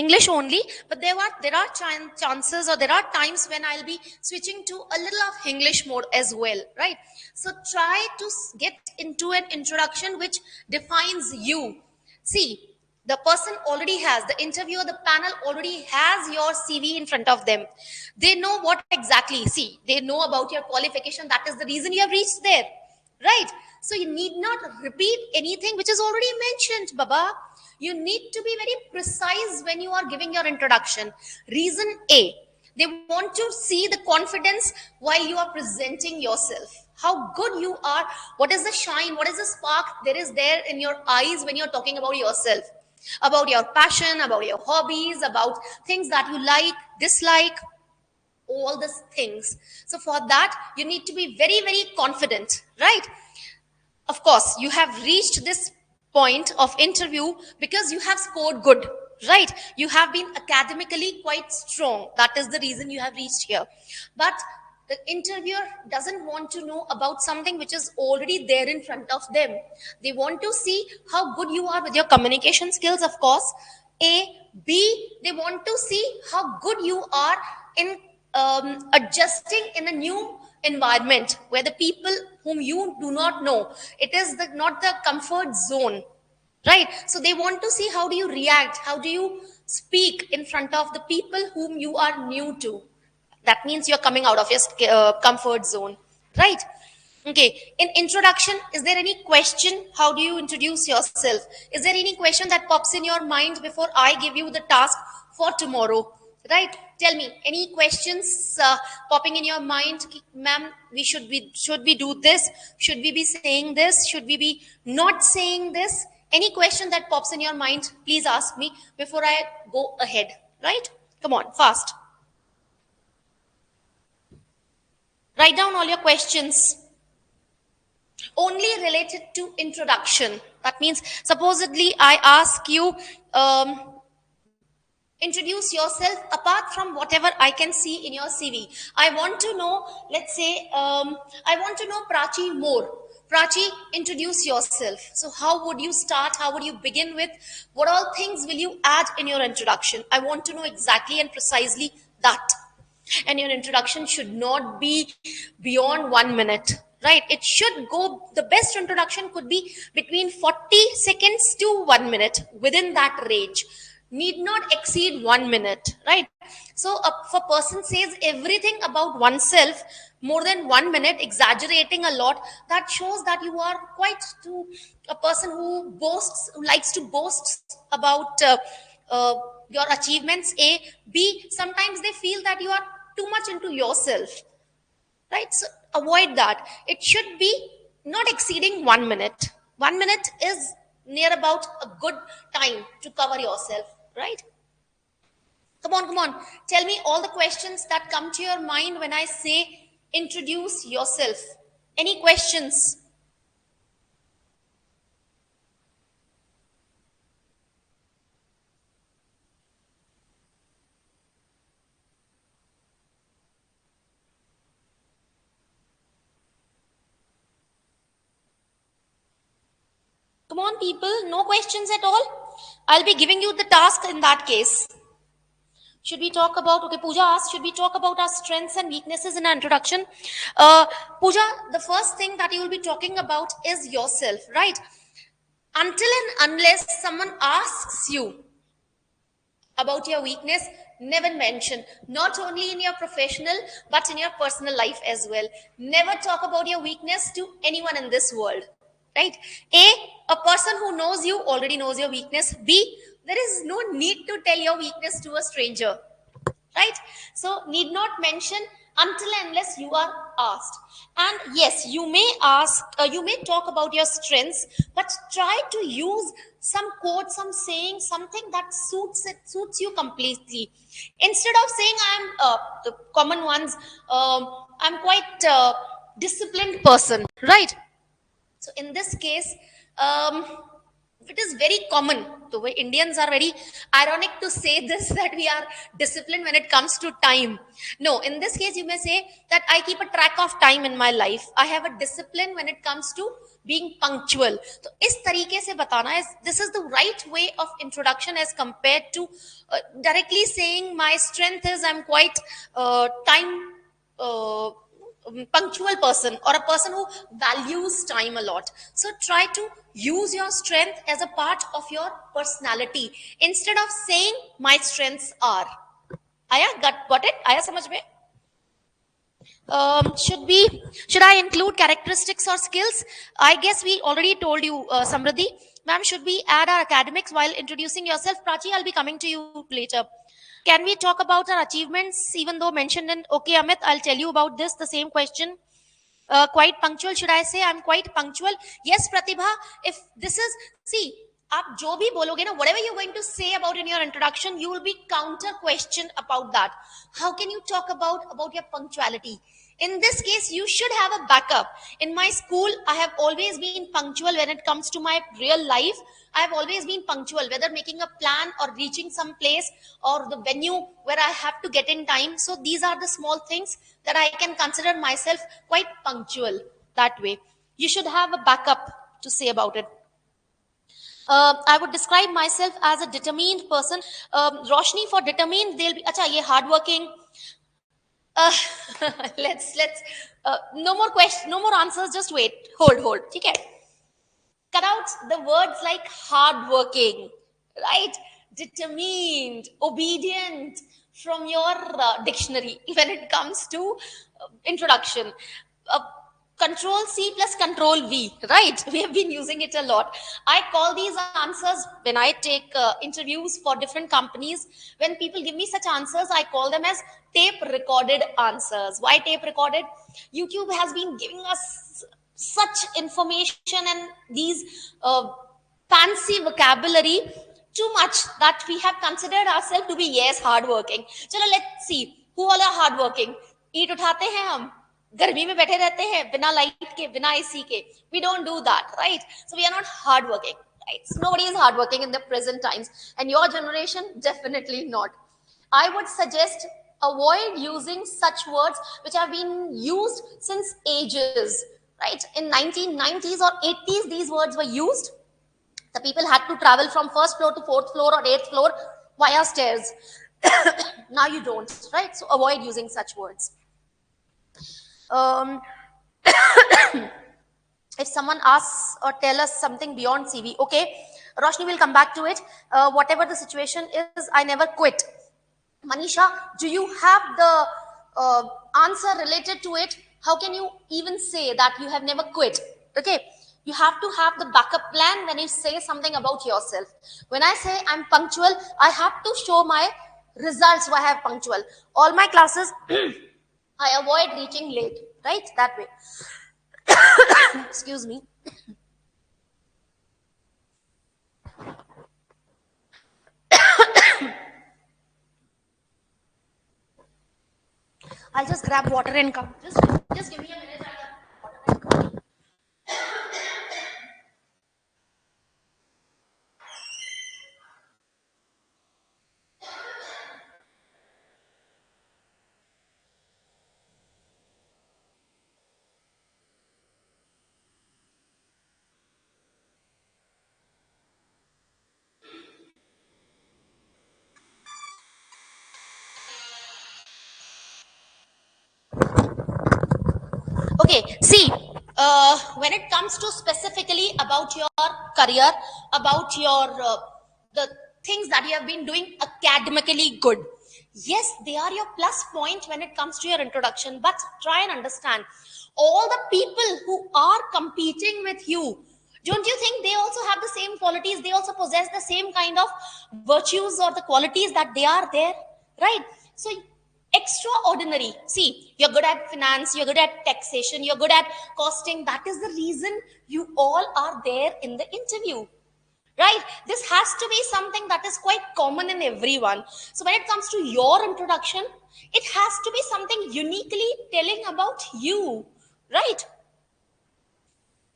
English only, but there are chances or there are times when I'll be switching to a little of English mode as well, right? So try to get into an introduction which defines you. See, the person already has, the interviewer, the panel already has your CV in front of them. They know what exactly, see, they know about your qualification. That is the reason you have reached there, right? So you need not repeat anything which is already mentioned, Baba. You need to be very precise when you are giving your introduction. Reason A, they want to see the confidence while you are presenting yourself. How good you are, what is the shine, what is the spark there is there in your eyes when you're talking about yourself, about your passion, about your hobbies, about things that you like, dislike, all these things. So for that, you need to be very, very confident, right? Of course, you have reached this point of interview because you have scored good, right? You have been academically quite strong. That is the reason you have reached here. But the interviewer doesn't want to know about something which is already there in front of them. They want to see how good you are with your communication skills, of course. A. B. They want to see how good you are in adjusting in a new environment where the people whom you do not know, it is not the comfort zone, right? So they want to see how do you react, how do you speak in front of the people whom you are new to. That means you're coming out of your comfort zone, right? Okay, in introduction, is there any question? How do you introduce yourself? Is there any question that pops in your mind before I give you the task for tomorrow? Right? Tell me, any questions popping in your mind? Ma'am, should we do this? Should we be saying this? Should we be not saying this? Any question that pops in your mind, please ask me before I go ahead. Right? Come on, fast. Write down all your questions. Only related to introduction. That means, supposedly, I ask you, introduce yourself apart from whatever I can see in your CV. I want to know, let's say, I want to know Prachi more. Prachi, introduce yourself. So how would you start? How would you begin with? What all things will you add in your introduction? I want to know exactly and precisely that. And your introduction should not be beyond 1 minute, right? It should go, the best introduction could be between 40 seconds to 1 minute, within that range, need not exceed 1 minute, right? So if a person says everything about oneself more than 1 minute, exaggerating a lot, that shows that you are quite to a person who boasts, who likes to boast about uh, your achievements. A, B, sometimes they feel that you are too much into yourself, right? So avoid that. It should be not exceeding 1 minute. 1 minute is near about a good time to cover yourself, right? Come on, come on. Tell me all the questions that come to your mind when I say introduce yourself. Any questions? Come on, people. No questions at all. I'll be giving you the task in that case. Should we talk about, okay, Pooja asked, should we talk about our strengths and weaknesses in our introduction? Pooja, the first thing that you will be talking about is yourself, right? Until and unless someone asks you about your weakness, never mention, not only in your professional but in your personal life as well. Never talk about your weakness to anyone in this world, right? A person who knows you already knows your weakness. B, there is no need to tell your weakness to a stranger, right? So need not mention until and unless you are asked. And yes, you may ask, you may talk about your strengths, but try to use some quote, some saying, something that suits you completely, instead of saying I'm the common ones, I'm quite disciplined person, right? So in this case, um, it is very common. The way Indians are very ironic to say this that we are disciplined when it comes to time. No, in this case, you may say that I keep a track of time in my life. I have a discipline when it comes to being punctual. So, इस तरीके से बताना is this is the right way of introduction as compared to directly saying my strength is I'm quite time. Punctual person or a person who values time a lot. So try to use your strength as a part of your personality instead of saying my strengths are. Aya, got it? Aya, samajh mein? Should I include characteristics or skills? I guess we already told you, Samriddhi. Ma'am, should we add our academics while introducing yourself? Prachi, I'll be coming to you later. Can we talk about our achievements, even though mentioned in, okay, Amit, I'll tell you about this, the same question. Quite punctual, should I say I'm quite punctual? Yes, Pratibha, if this is, see, आप जो भी बोलोगे ना, whatever you're going to say about in your introduction, you will be counter question about that. How can you talk about your punctuality? In this case, you should have a backup. In my school, I have always been punctual. When it comes to my real life, I have always been punctual, whether making a plan or reaching some place or the venue where I have to get in time. So these are the small things that I can consider myself quite punctual that way. You should have a backup to say about it. I would describe myself as a determined person. Roshni, for determined, they'll be, acha, ye hardworking. Uh, let's no more questions, no more answers, just wait, hold, okay? Cut out the words like hardworking, right? Determined, obedient from your dictionary when it comes to introduction. Uh, Control C plus Control V, right? We have been using it a lot. I call these answers when I take interviews for different companies. When people give me such answers, I call them as tape recorded answers. Why tape recorded? YouTube has been giving us such information and these fancy vocabulary too much that we have considered ourselves to be, yes, hardworking. Chalo, let's see who all are hardworking. ईंट उठाते हैं हम, गर्मी में बैठे रहते हैं बिना लाइट के, बिना एसी के. We don't do that, right? So we are not hardworking, right? So nobody is hardworking in the present times, and your generation definitely not. I would suggest avoid using such words which have been used since ages, right? In 1990s or 80s, these words were used. The people had to travel from first floor to fourth floor or eighth floor via stairs. Now you don't, right? So avoid using such words. um, if someone asks or tell us something beyond CV, okay, Roshni will come back to it. Whatever the situation is, I never quit. Manisha, do you have the answer related to it? How can you even say that you have never quit? Okay, you have to have the backup plan when you say something about yourself. When I say I'm punctual, I have to show my results why I have punctual. All my classes, I avoid reaching late, right? That way. Excuse me. I'll just grab water and come. Just give me a minute. I'll grab water and come. Okay, see, when it comes to specifically about your career, about your the things that you have been doing academically good, yes, they are your plus point when it comes to your introduction. But try and understand all the people who are competing with you. Don't you think they also have the same qualities? They also possess the same kind of virtues or the qualities that they are there, right? So extraordinary. See, you're good at finance, you're good at taxation, you're good at costing. That is the reason you all are there in the interview, right? This has to be something that is quite common in everyone. So when it comes to your introduction, it has to be something uniquely telling about you, right?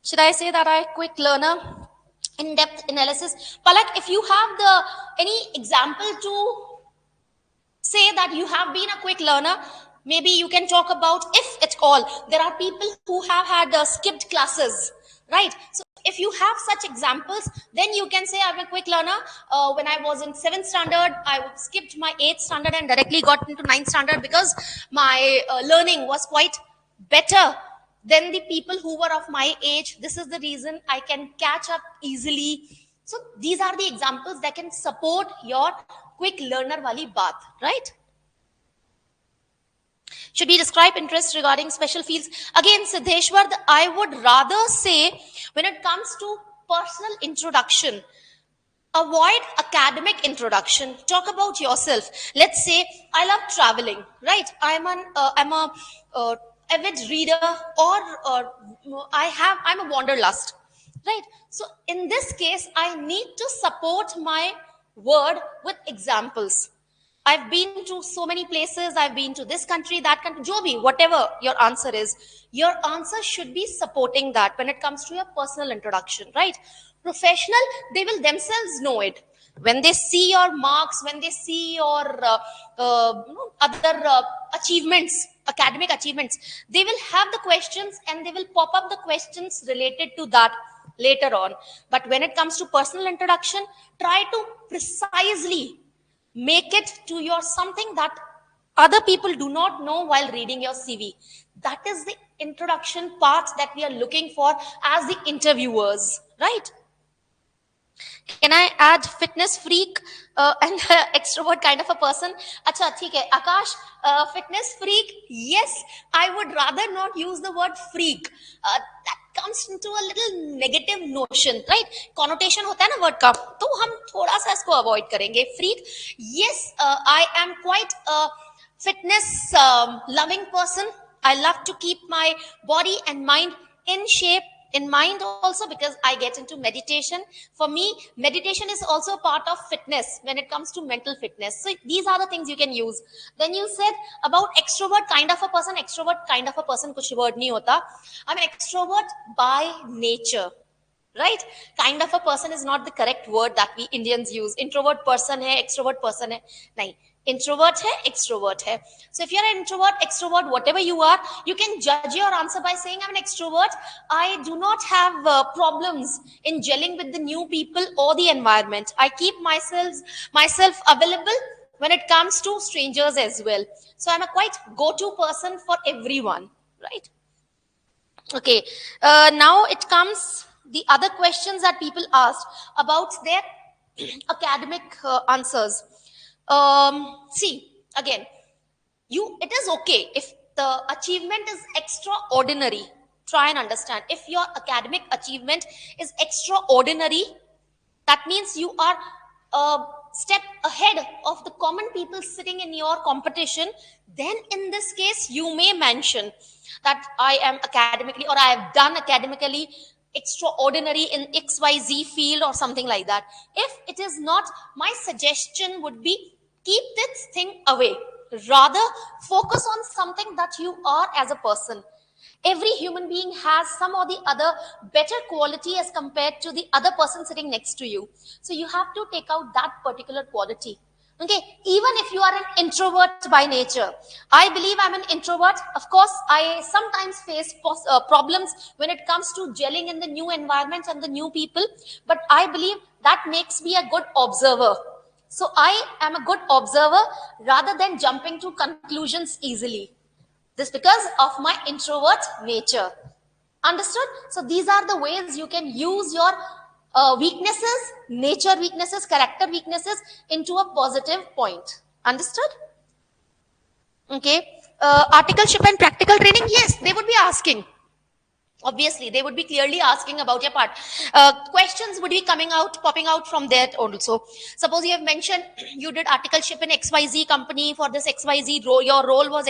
Should I say that I quick learner, in-depth analysis? Palak, if you have the any example to say that you have been a quick learner, maybe you can talk about, if at all there are people who have had skipped classes, right? So if you have such examples, then you can say I'm a quick learner. When I was in 7th standard, I skipped my 8th standard and directly got into 9th standard because my learning was quite better than the people who were of my age. This is the reason I can catch up easily. So these are the examples that can support your quick learner wali baat, right? Should we describe interest regarding special fields? Again, Siddheshwar, I would rather say when it comes to personal introduction, avoid academic introduction. Talk about yourself. Let's say I love traveling, right? I'm a avid reader, or I'm a wanderlust, right? So in this case, I need to support my word with examples. I've been to so many places. I've been to this country, that country, jo bhi, whatever your answer is, your answer should be supporting that when it comes to your personal introduction, right? Professional, they will themselves know it. When they see your marks, when they see your other achievements, academic achievements, they will have the questions and they will pop up the questions related to that later on. But when it comes to personal introduction, try to precisely make it to your something that other people do not know while reading your CV. That is the introduction part that we are looking for as the interviewers, right? Can I add fitness freak and extrovert kind of a person? Acha, theek hai. Akash, fitness freak, yes, I would rather not use the word freak. That comes into a little negative notion, right? Connotation hota hai na word ka, to hum thoda sa isko avoid karenge. Freak, yes, I am quite a fitness loving person. I love to keep my body and mind in shape, in mind also, because I get into meditation. For me, meditation is also a part of fitness when it comes to mental fitness. So these are the things you can use. Then you said about extrovert kind of a person. Extrovert kind of a person kuch word nahi hota. I'm an extrovert by nature, right? Kind of a person is not the correct word that we Indians use. Introvert person hai, extrovert person hai. Nahi. Introvert hai, extrovert hai. So if you're an introvert, extrovert, whatever you are, you can judge your answer by saying I'm an extrovert. I do not have problems in gelling with the new people or the environment. I keep myself available when it comes to strangers as well. So I'm a quite go-to person for everyone, right? Okay, now it comes the other questions that people asked about their academic answers. See, again, it is okay if the achievement is extraordinary. Try and understand, if your academic achievement is extraordinary, that means you are a step ahead of the common people sitting in your competition. Then in this case you may mention that I am academically, or I have done academically extraordinary in XYZ field or something like that. If it is not, my suggestion would be, keep this thing away. Rather focus on something that you are as a person. Every human being has some or the other better quality as compared to the other person sitting next to you. So you have to take out that particular quality. Okay, even if you are an introvert by nature, I believe I'm an introvert. Of course, I sometimes face problems when it comes to gelling in the new environment and the new people, but I believe that makes me a good observer. So I am a good observer rather than jumping to conclusions easily. This because of my introvert nature. Understood? So these are the ways you can use your weaknesses, nature weaknesses, character weaknesses into a positive point. Understood? Okay. Articleship and practical training, yes, they would be asking. Obviously they would be clearly asking about your part. Questions would be coming out, popping out from there also. Suppose you have mentioned you did articleship in XYZ company, for this XYZ role your role was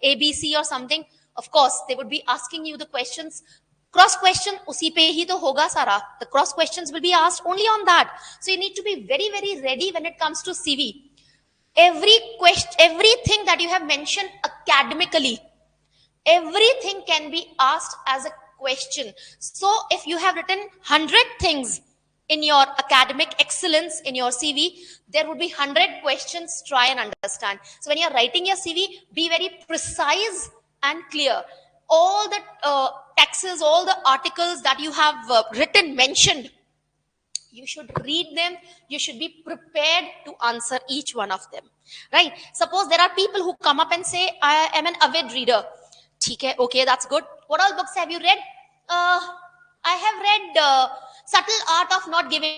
ABC or something. Of course they would be asking you the questions. Cross question usi pe hi to hoga sara. The cross questions will be asked only on that. So you need to be very very ready when it comes to CV. Everything that you have mentioned academically, everything can be asked as a question. So if you have written 100 things in your academic excellence in your CV, there would be 100 questions. Try and understand. So when you're writing your CV, be very precise and clear. All the texts, all the articles that you have written, mentioned, you should read them. You should be prepared to answer each one of them, right? Suppose there are people who come up and say, I am an avid reader. Okay, that's good. What all books have you read? I have read Subtle Art of Not Giving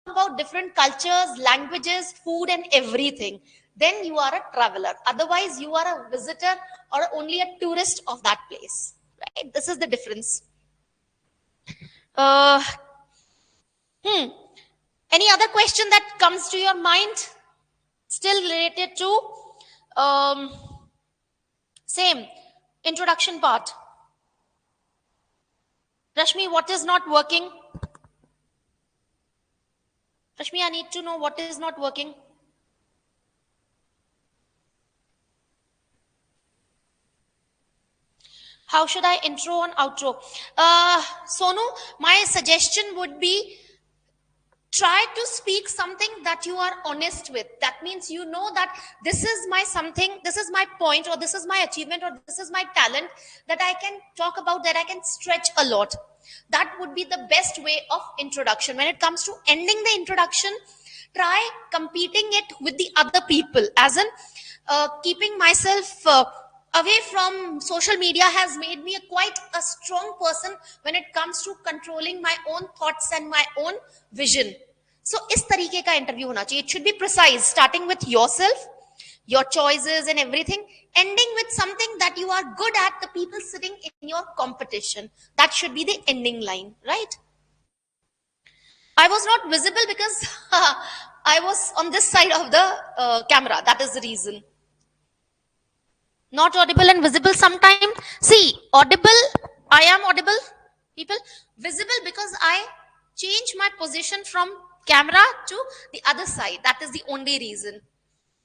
about different cultures, languages, food, and everything. Then you are a traveler. Otherwise, you are a visitor or only a tourist of that place. Right? This is the difference. Uh, hmm. Any other question that comes to your mind? Still related to um, same introduction part. Rashmi, what is not working? Rashmi, I need to know what is not working. How should I intro and outro? Sonu, my suggestion would be, try to speak something that you are honest with. That means you know that this is my something, this is my point, or this is my achievement, or this is my talent that I can talk about, that I can stretch a lot. That would be the best way of introduction. When it comes to ending the introduction, try competing it with the other people, as in keeping myself away from social media has made me quite a strong person when it comes to controlling my own thoughts and my own vision. So इस तरीके का interview होना चाहिए. It should be precise, starting with yourself, your choices and everything, ending with something that you are good at, the people sitting in your competition. That should be the ending line, right? I was not visible because I was on this side of the camera. That is the reason. Not audible and visible sometime. See, audible, I am audible, people. Visible because I change my position from camera to the other side. That is the only reason.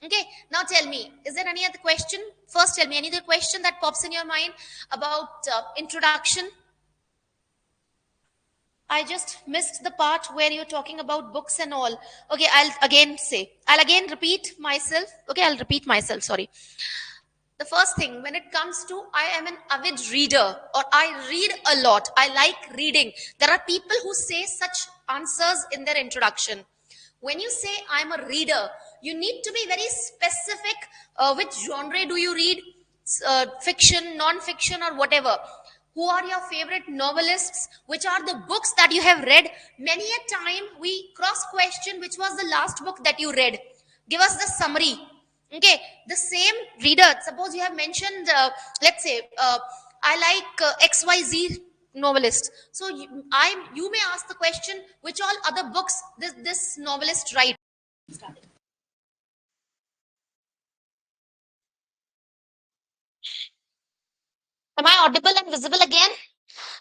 Okay, now tell me, is there any other question? First, tell me any other question that pops in your mind about introduction. I just missed the part where you're talking about books and all. Okay, I'll again repeat myself. Okay, I'll repeat myself, sorry. The first thing, when it comes to I am an avid reader or I read a lot, I like reading. There are people who say such answers in their introduction. When you say I'm a reader, you need to be very specific. Which genre do you read? Fiction, non-fiction, or whatever. Who are your favorite novelists? Which are the books that you have read? Many a time we cross question which was the last book that you read. Give us the summary. Okay, the same reader, suppose you have mentioned, let's say, I like XYZ novelist. So you may ask the question, which all other books this novelist write? Am I audible and visible again?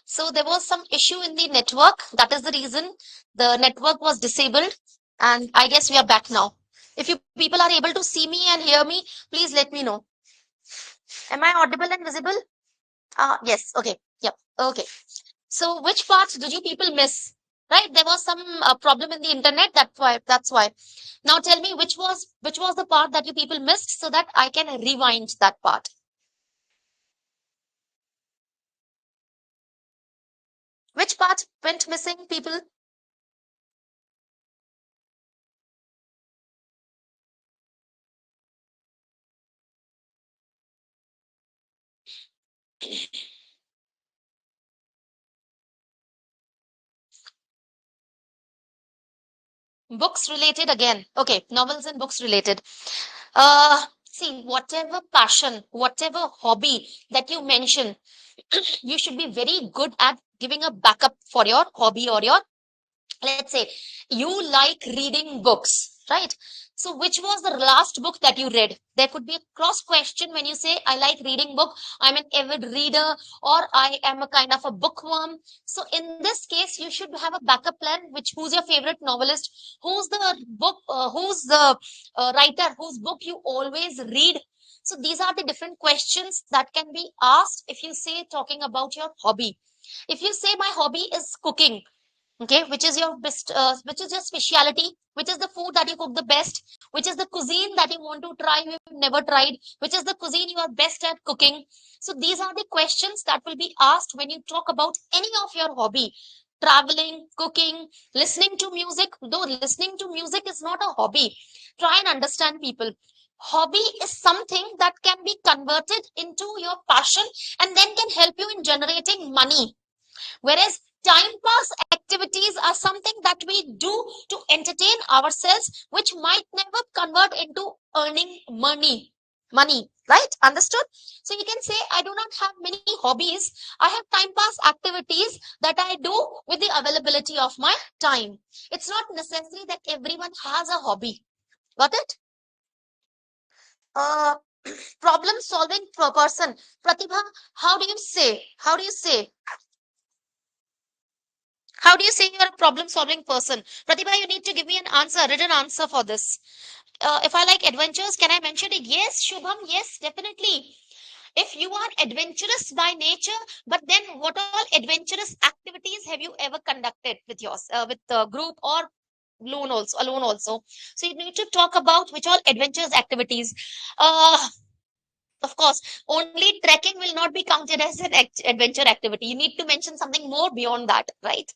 So there was some issue in the network. That is the reason the network was disabled. And I guess we are back now. If you people are able to see me and hear me, please let me know. Am I audible and visible? Yes. Okay. Yep. Okay. So which parts did you people miss? Right? There was some problem in the internet. That's why. That's why. Now tell me which was the part that you people missed so that I can rewind that part. Which part went missing, people? Books related again. Okay, novels and books related. See, whatever passion, whatever hobby that you mention, you should be very good at giving a backup for your hobby or your, let's say, you like reading books, right? So which was the last book that you read? There could be a cross question when you say I like reading book, I'm an avid reader, or I am a kind of a bookworm. So in this case you should have a backup plan, which who's your favorite novelist, who's the book who's the writer whose book you always read. So these are the different questions that can be asked if you say talking about your hobby. If you say my hobby is cooking, okay, which is your best, which is your specialty, which is the food that you cook the best, which is the cuisine that you want to try you've never tried, which is the cuisine you are best at cooking. So these are the questions that will be asked when you talk about any of your hobby. Traveling, cooking, listening to music, though listening to music is not a hobby. Try and understand, people. Hobby is something that can be converted into your passion and then can help you in generating money. Whereas time pass activities are something that we do to entertain ourselves, which might never convert into earning money. Money, right? Understood? So you can say, I do not have many hobbies. I have time pass activities that I do with the availability of my time. It's not necessary that everyone has a hobby. Got it? Uh, problem solving person. Pratibha, how do you say? How do you say? How do you say you're a problem solving person? Pratibha, you need to give me an answer, written answer for this. If I like adventures, can I mention it? Yes, Shubham, yes, definitely. If you are adventurous by nature, but then what all adventurous activities have you ever conducted with yours, with the group or alone also? So you need to talk about which all adventurous activities. Uh, of course, only trekking will not be counted as an adventure activity. You need to mention something more beyond that, right?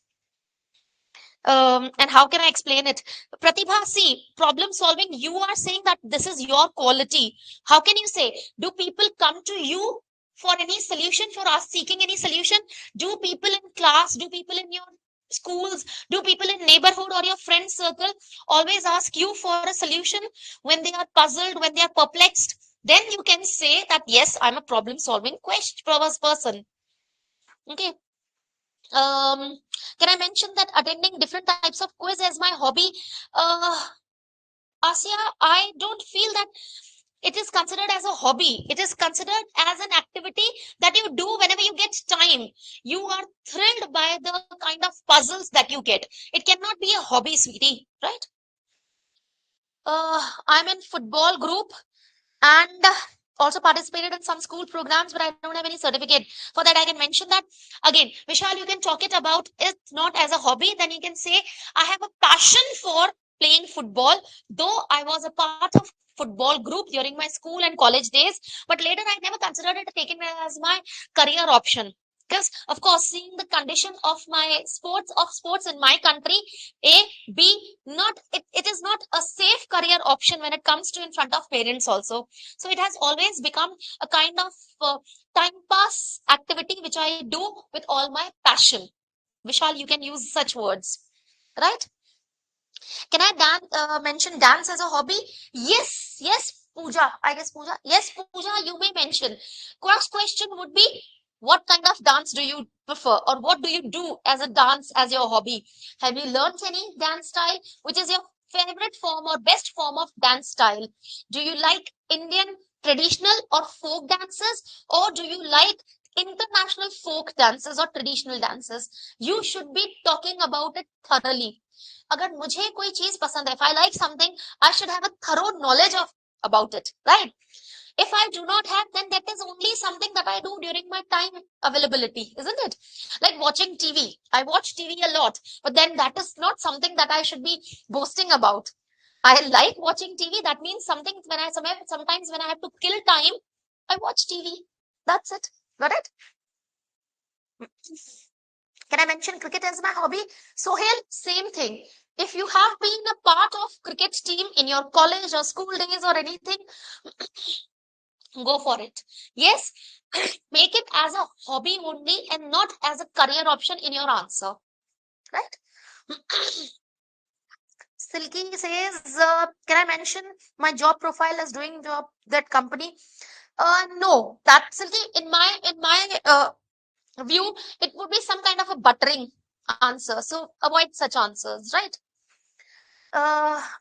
And how can I explain it? Pratibha, see, problem solving, you are saying that this is your quality. How can you say? Do people come to you for any solution, for us seeking any solution? Do people in class, do people in your schools, do people in neighborhood or your friend circle always ask you for a solution when they are puzzled, when they are perplexed? Then you can say that, yes, I'm a problem solving person. Okay. Can I mention that attending different types of quiz as my hobby? Asya, I don't feel that it is considered as a hobby. It is considered as an activity that you do whenever you get time. You are thrilled by the kind of puzzles that you get. It cannot be a hobby, sweetie, right? I'm in football group and also participated in some school programs, but I don't have any certificate for that. I can mention that again. Vishal, you can talk it about it not as a hobby, then you can say I have a passion for playing football, though I was a part of football group during my school and college days, but later I never considered it taken as my career option, because of course seeing the condition of my sports in my country, a b not it is not a safe career option when it comes to in front of parents also. So it has always become a kind of time pass activity which I do with all my passion. Vishal, you can use such words, right? Can I mention dance as a hobby? Yes, yes, Pooja. I guess Pooja. Yes, Pooja, you may mention. Cross question would be, what kind of dance do you prefer, or what do you do as a dance as your hobby? Have you learned any dance style? Which is your favorite form or best form of dance style? Do you like Indian traditional or folk dances, or do you like international folk dances or traditional dances? You should be talking about it thoroughly. अगर मुझे कोई चीज पसंद है, if I like something, I should have a thorough knowledge of about it, right? If I do not have, then that is only something that I do during my time availability, isn't it? Like watching TV. I watch TV a lot, but then that is not something that I should be boasting about. I like watching TV. That means something when sometimes when I have to kill time, I watch TV. That's it. Got it? Can I mention cricket as my hobby? Sohail, same thing. If you have been a part of cricket team in your college or school days or anything, go for it. Yes, make it as a hobby only and not as a career option in your answer. Right? Silky says, can I mention my job profile as doing job that company? No, that Silky in my view, it would be some kind of a buttering answer. So avoid such answers, right?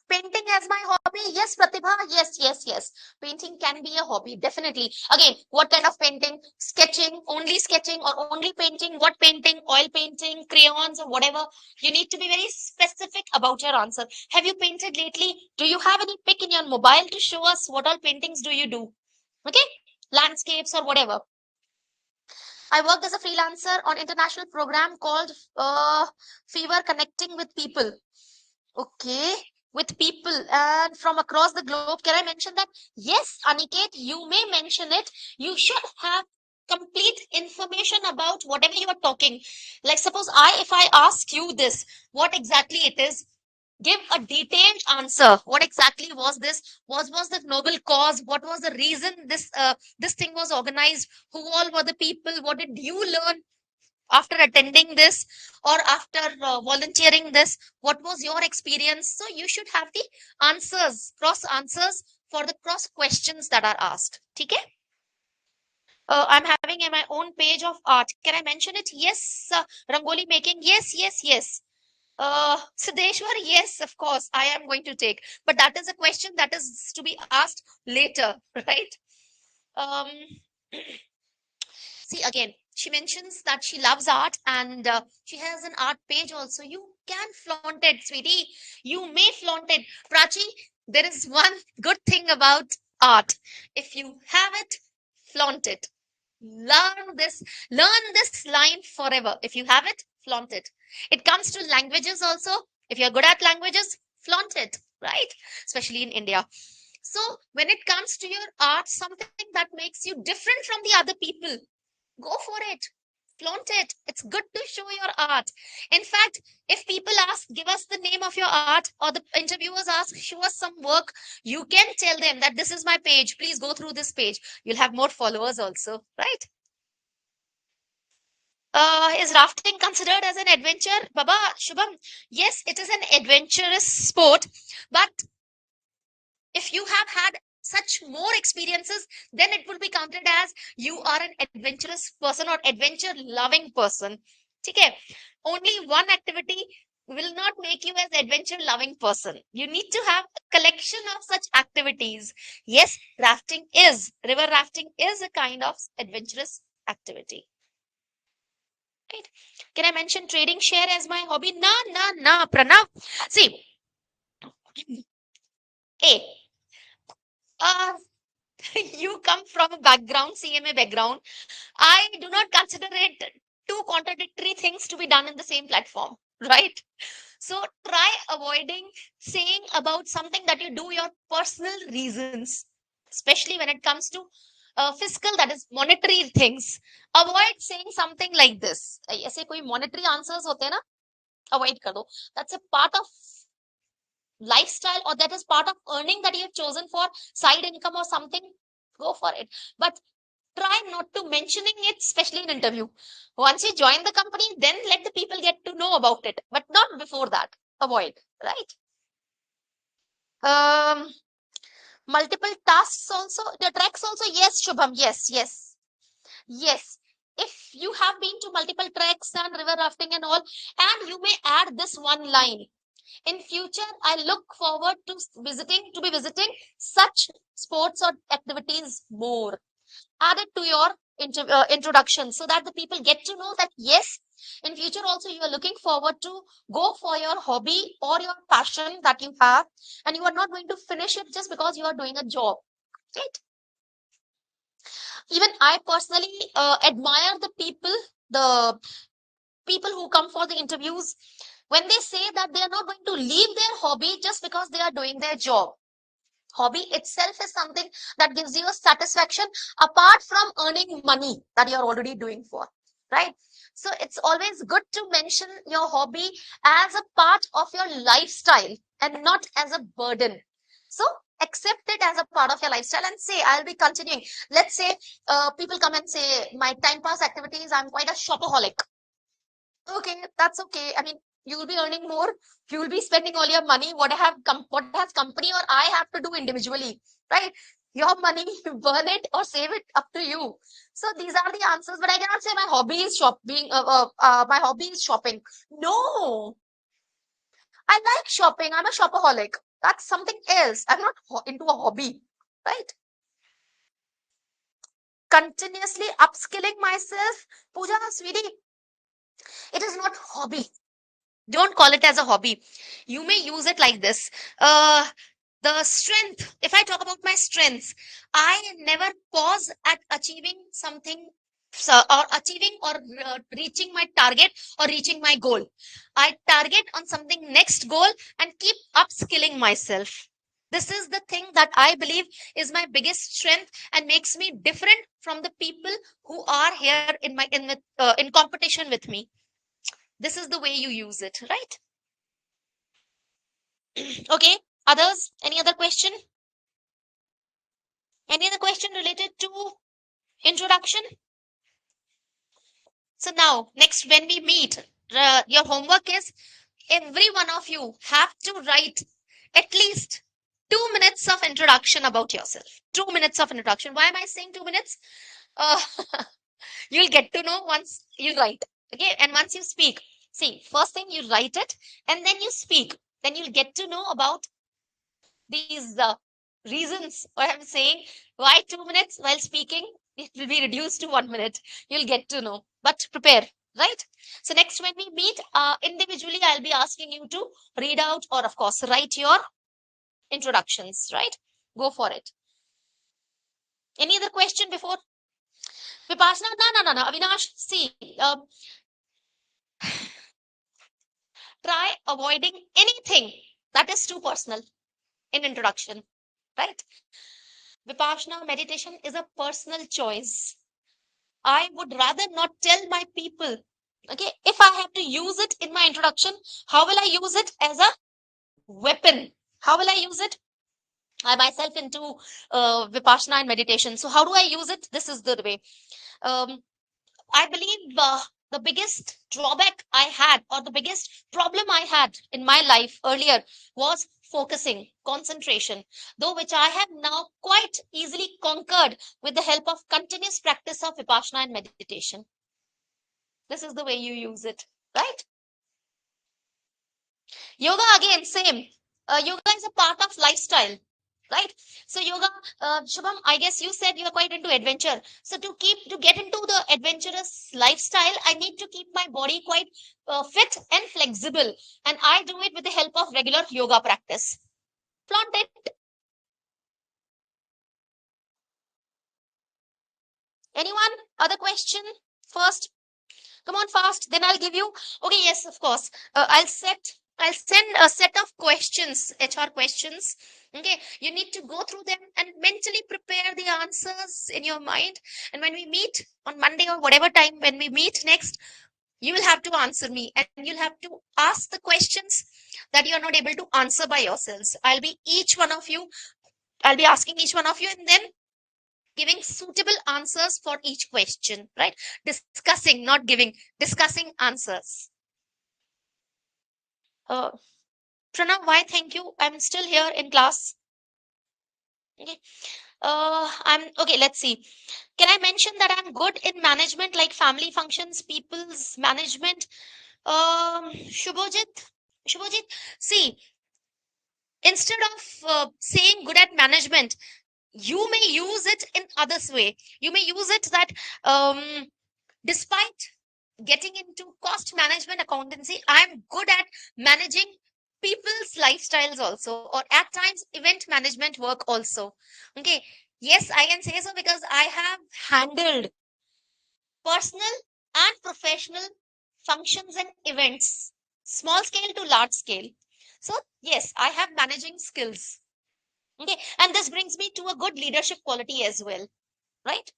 Painting as my hobby. Yes, Pratibha. Yes, yes, yes. Painting can be a hobby, definitely. Again, what kind of painting? Sketching, or only painting? What painting? Oil painting, crayons, or whatever. You need to be very specific about your answer. Have you painted lately? Do you have any pic in your mobile to show us what all paintings do you do? Okay, landscapes or whatever. I worked as a freelancer on international program called Fever Connecting with People. Okay, with people and from across the globe. Can I mention that? Yes, Aniket, you may mention it. You should have complete information about whatever you are talking. Like suppose if I ask you this, what exactly it is, give a detailed answer. What exactly was this? Was the noble cause? What was the reason this thing was organized? Who all were the people? What did you learn after attending this, or after volunteering this? What was your experience? So you should have the answers, cross answers for the cross questions that are asked. Okay. I'm having my own page of art. Can I mention it? Yes. Rangoli making. Yes, yes, yes. Siddheshwar, yes, of course, I am going to take. But that is a question that is to be asked later, right? Um, See, again, she mentions that she loves art and she has an art page also. You can flaunt it, sweetie. You may flaunt it. Prachi, there is one good thing about art. If you have it, flaunt it. Learn this line forever. If you have it, flaunt it. It comes to languages also. If you're good at languages, flaunt it, right? Especially in India. So when it comes to your art, something that makes you different from the other people, go for it. Flaunt it. It's good to show your art. In fact, if people ask, give us the name of your art, or the interviewers ask, show us some work, you can tell them that this is my page. Please go through this page. You'll have more followers also, right? Is rafting considered as an adventure? Baba, Shubham, yes, it is an adventurous sport, but if you have had such more experiences, then it will be counted as you are an adventurous person or adventure loving person. Okay. Only one activity will not make you as adventure loving person. You need to have a collection of such activities. Yes, river rafting is a kind of adventurous activity. Right? Can I mention trading share as my hobby? No, Pranav. See, A, uh, you come from a background, CMA background. I do not consider it two contradictory things to be done in the same platform, right? So try avoiding saying about something that you do your personal reasons, especially when it comes to fiscal, that is monetary things. Avoid saying something like this. ऐसे कोई monetary answers होते हैं ना, avoid कर दो. That's a part of lifestyle, or that is part of earning that you've chosen for side income or something. Go for it. But try not to mentioning it, especially in interview. Once you join the company, then let the people get to know about it, but not before that. Avoid, right? Um, multiple tasks also, the tracks also. Yes, Shubham. Yes. If you have been to multiple treks and river rafting and all, and you may add this one line. In future, I look forward to visiting such sports or activities more. Add it to your introduction so that the people get to know that yes, in future also you are looking forward to go for your hobby or your passion that you have, and you are not going to finish it just because you are doing a job, right? Even I personally admire the people who come for the interviews, when they say that they are not going to leave their hobby just because they are doing their job. Hobby itself is something that gives you a satisfaction apart from earning money that you're already doing for, right? So it's always good to mention your hobby as a part of your lifestyle and not as a burden. So accept it as a part of your lifestyle and say, I'll be continuing. Let's say people come and say, my time pass activities, I'm quite a shopaholic. Okay, that's okay. I mean, you will be earning more. You will be spending all your money. What has company or I have to do individually, right? Your money, you burn it or save it, up to you. So these are the answers. But I cannot say my hobby is shopping. My hobby is shopping. No, I like shopping. I'm a shopaholic. That's something else. I'm not into a hobby, right? Continuously upskilling myself, Pooja, sweetie. It is not hobby. Don't call it as a hobby. You may use it like this. uh the strength, if I talk about my strengths, I never pause at achieving something, so, or achieving or reaching my target or reaching my goal. I target on something next goal and keep upskilling myself. This is the thing that I believe is my biggest strength and makes me different from the people who are here in competition with me. This is the way you use it, right? Okay. Others? Any other question? Any other question related to introduction? So now, next, when we meet, your homework is every one of you have to write at least 2 minutes of introduction about yourself. 2 minutes of introduction. Why am I saying 2 minutes? Uh, you'll get to know once you write. Okay. And once you speak, see, first thing you write it and then you speak. Then you'll get to know about these reasons why I'm saying why 2 minutes while speaking, it will be reduced to 1 minute. You'll get to know, but prepare, right? So next, when we meet individually, I'll be asking you to read out or, of course, write your introductions, right? Go for it. Any other question before Vipassana? No. Avinash, see, try avoiding anything that is too personal in introduction, right? Vipassana meditation is a personal choice. I would rather not tell my people. Okay, if I have to use it in my introduction, how will I use it as a weapon? How will I use it? I myself into Vipassana and meditation. So how do I use it? This is the way. Um, I believe the biggest drawback I had, or the biggest problem I had in my life earlier, was focusing, concentration, though which I have now quite easily conquered with the help of continuous practice of Vipassana and meditation. This is the way you use it, right? Yoga again, same. Yoga is a part of lifestyle, right? So yoga, Shubham, I guess you said you are quite into adventure. So to get into the adventurous lifestyle, I need to keep my body quite fit and flexible, and I do it with the help of regular yoga practice. Flaunt it. Anyone? Other question? First, come on fast. Then I'll give you. Okay, yes, of course. I'll send a set of questions, HR questions. Okay, you need to go through them and mentally prepare the answers in your mind. And when we meet on Monday or whatever time when we meet next, you will have to answer me and you'll have to ask the questions that you are not able to answer by yourselves. I'll be asking each one of you, and then giving suitable answers for each question, right? Discussing, not giving, discussing answers. Uh, Pranav, why thank you? I'm still here in class. Okay. I'm okay. Let's see. Can I mention that I'm good in management, like family functions, people's management? Shubhojit, Shubhojit, see, instead of saying good at management, you may use it in others way. You may use it that despite getting into cost management accountancy, I'm good at managing people's lifestyles also, or at times event management work also. Okay, yes, I can say so because I have handled personal and professional functions and events, small scale to large scale. So yes, I have managing skills. Okay, and this brings me to a good leadership quality as well, right?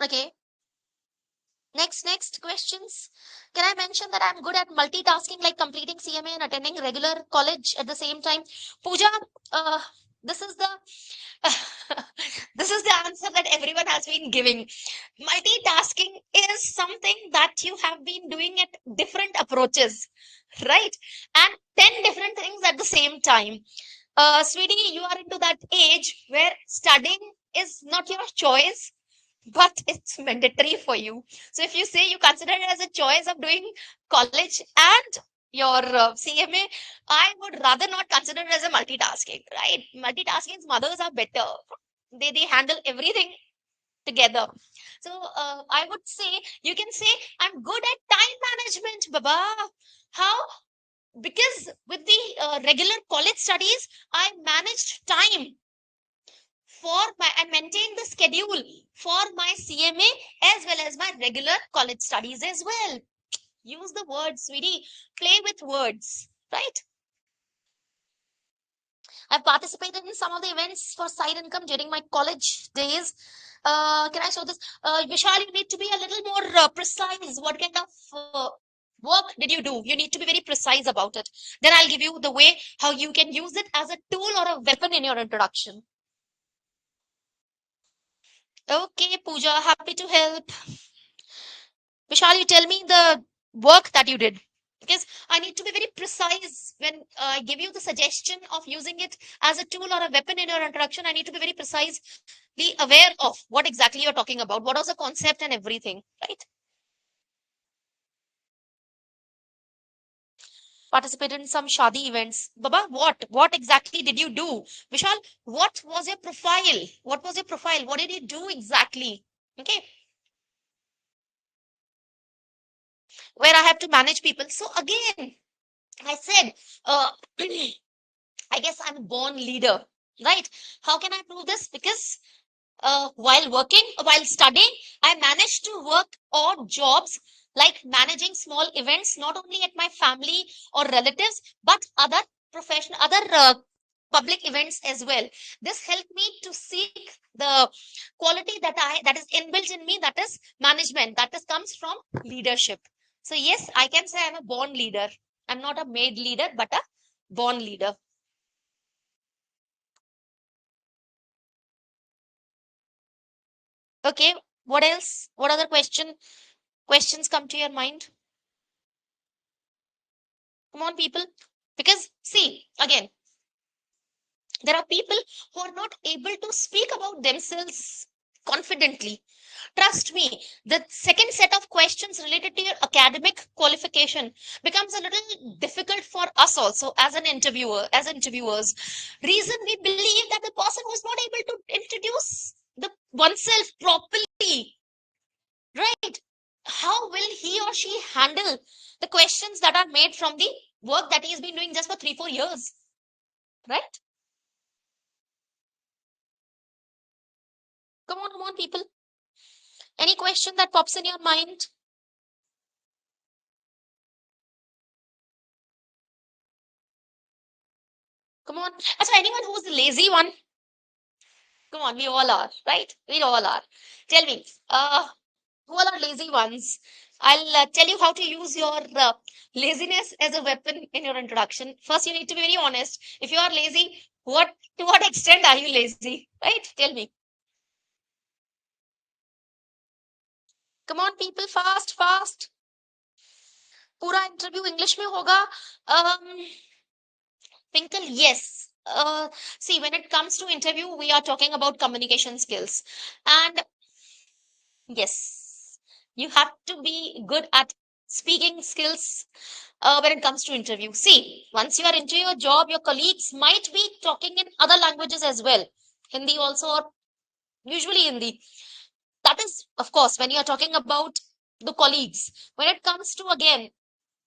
Okay. Next questions. Can I mention that I'm good at multitasking, like completing CMA and attending regular college at the same time? Pooja, uh, this is the this is the answer that everyone has been giving. Multitasking is something that you have been doing at different approaches, right? And 10 different things at the same time. Sweetie, you are into that age where studying is not your choice, but it's mandatory for you. So if you say you consider it as a choice of doing college and your CMA, I would rather not consider it as a multitasking, right? Multitasking's mothers are better. They handle everything together. So I would say you can say I'm good at time management, Baba. How? Because with the regular college studies, I managed time for my and maintain the schedule for my CMA as well as my regular college studies as well. Use the words, sweetie. Play with words, right? I've participated in some of the events for side income during my college days. Can I show this? Vishal, you need to be a little more precise. What kind of work did you do? You need to be very precise about it. Then I'll give you the way how you can use it as a tool or a weapon in your introduction. Okay, Pooja, happy to help. Vishal, you tell me the work that you did, because I need to be very precise when I give you the suggestion of using it as a tool or a weapon in your introduction. I need to be very precisely aware of what exactly you're talking about, what was the concept and everything, right? Participated in some shadi events. Baba, what exactly did you do? Vishal, what was your profile? What was your profile? What did you do exactly? Okay, where I have to manage people. So again, I said, I guess I'm a born leader, right? How can I prove this? Because while studying, I managed to work odd jobs like managing small events, not only at my family or relatives, but other public events as well. This helped me to seek the quality that is inbuilt in me, that is management, that is comes from leadership. So yes, I can say I'm a born leader. I'm not a made leader, but a born leader. Okay, what else? What other questions come to your mind? Come on, people. Because see, again, there are people who are not able to speak about themselves. confidently. Trust me, the second set of questions related to your academic qualification becomes a little difficult for us also as an interviewer, as interviewers. Reason, we believe that the person was not able to introduce the oneself properly, right? How will he or she handle the questions that are made from the work that he's been doing just for 3-4 years, right? Come on, people. Any question that pops in your mind? Come on. So anyone who's the lazy one? Come on, we all are, right? We all are. Tell me, who all are lazy ones? I'll tell you how to use your laziness as a weapon in your introduction. First, you need to be very honest. If you are lazy, what to what extent are you lazy? Right? Tell me. Come on, people, fast, fast. पूरा interview English में होगा. Pinkle, yes. See, when it comes to interview, we are talking about communication skills, and yes, you have to be good at speaking skills when it comes to interview. See, once you are into your job, your colleagues might be talking in other languages as well, Hindi also, or usually Hindi. That is, of course, when you are talking about the colleagues. When it comes to again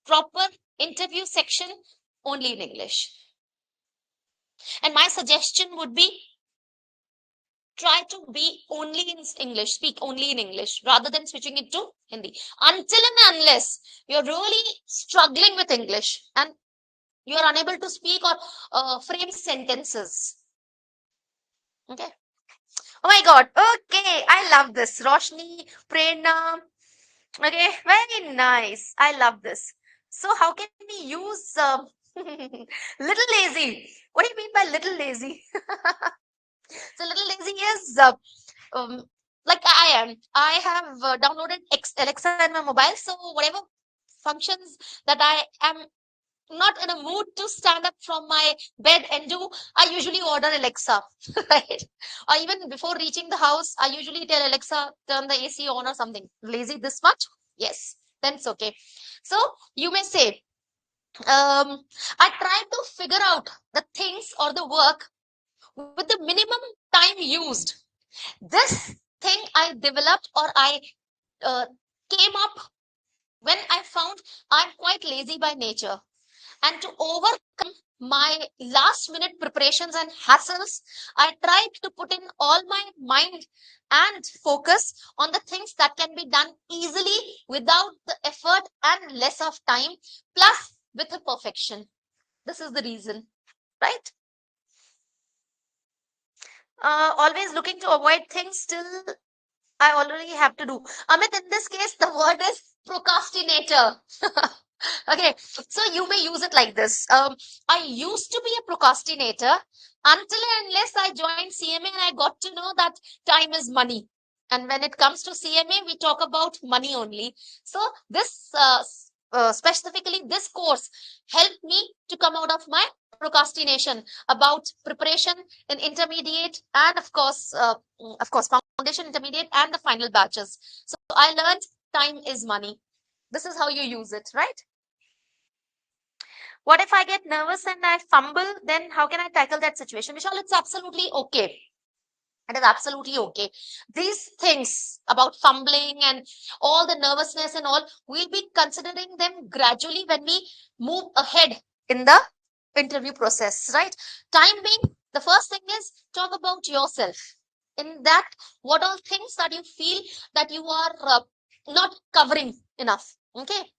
proper interview section, only in English. And my suggestion would be try to be only in English, speak only in English rather than switching it to Hindi. Until and unless you're really struggling with English and you're unable to speak or frame sentences. Okay. Oh my God. Okay. I love this. Roshni, Prerna. Okay. Very nice. I love this. So, how can we use little lazy? What do you mean by little lazy? So, little lazy is um, like I am. I have downloaded Alexa in my mobile. So whatever functions that I am not in a mood to stand up from my bed and do, I usually order Alexa, right? Or even before reaching the house, I usually tell Alexa, turn the AC on or something. Lazy this much? Yes, then it's okay. So you may say, I try to figure out the things or the work with the minimum time used. This thing I developed or I uh, came up when I found I'm quite lazy by nature. And to overcome my last minute preparations and hassles, I tried to put in all my mind and focus on the things that can be done easily without the effort and less of time, plus with a perfection. This is the reason, right? Always looking to avoid things still I already have to do. Amit, in this case, the word is procrastinator. Okay, so you may use it like this. I used to be a procrastinator until and unless I joined CMA and I got to know that time is money. And when it comes to CMA, we talk about money only. So this specifically this course helped me to come out of my procrastination about preparation in intermediate and of course foundation, intermediate, and the final batches. So I learned time is money. This is how you use it, right? What if I get nervous and I fumble? Then how can I tackle that situation? Vishal, it's absolutely okay. It is absolutely okay. These things about fumbling and all the nervousness and all, we'll be considering them gradually when we move ahead in the interview process, right? Time being, the first thing is talk about yourself. In that, what all things that you feel that you are not covering enough. Okay.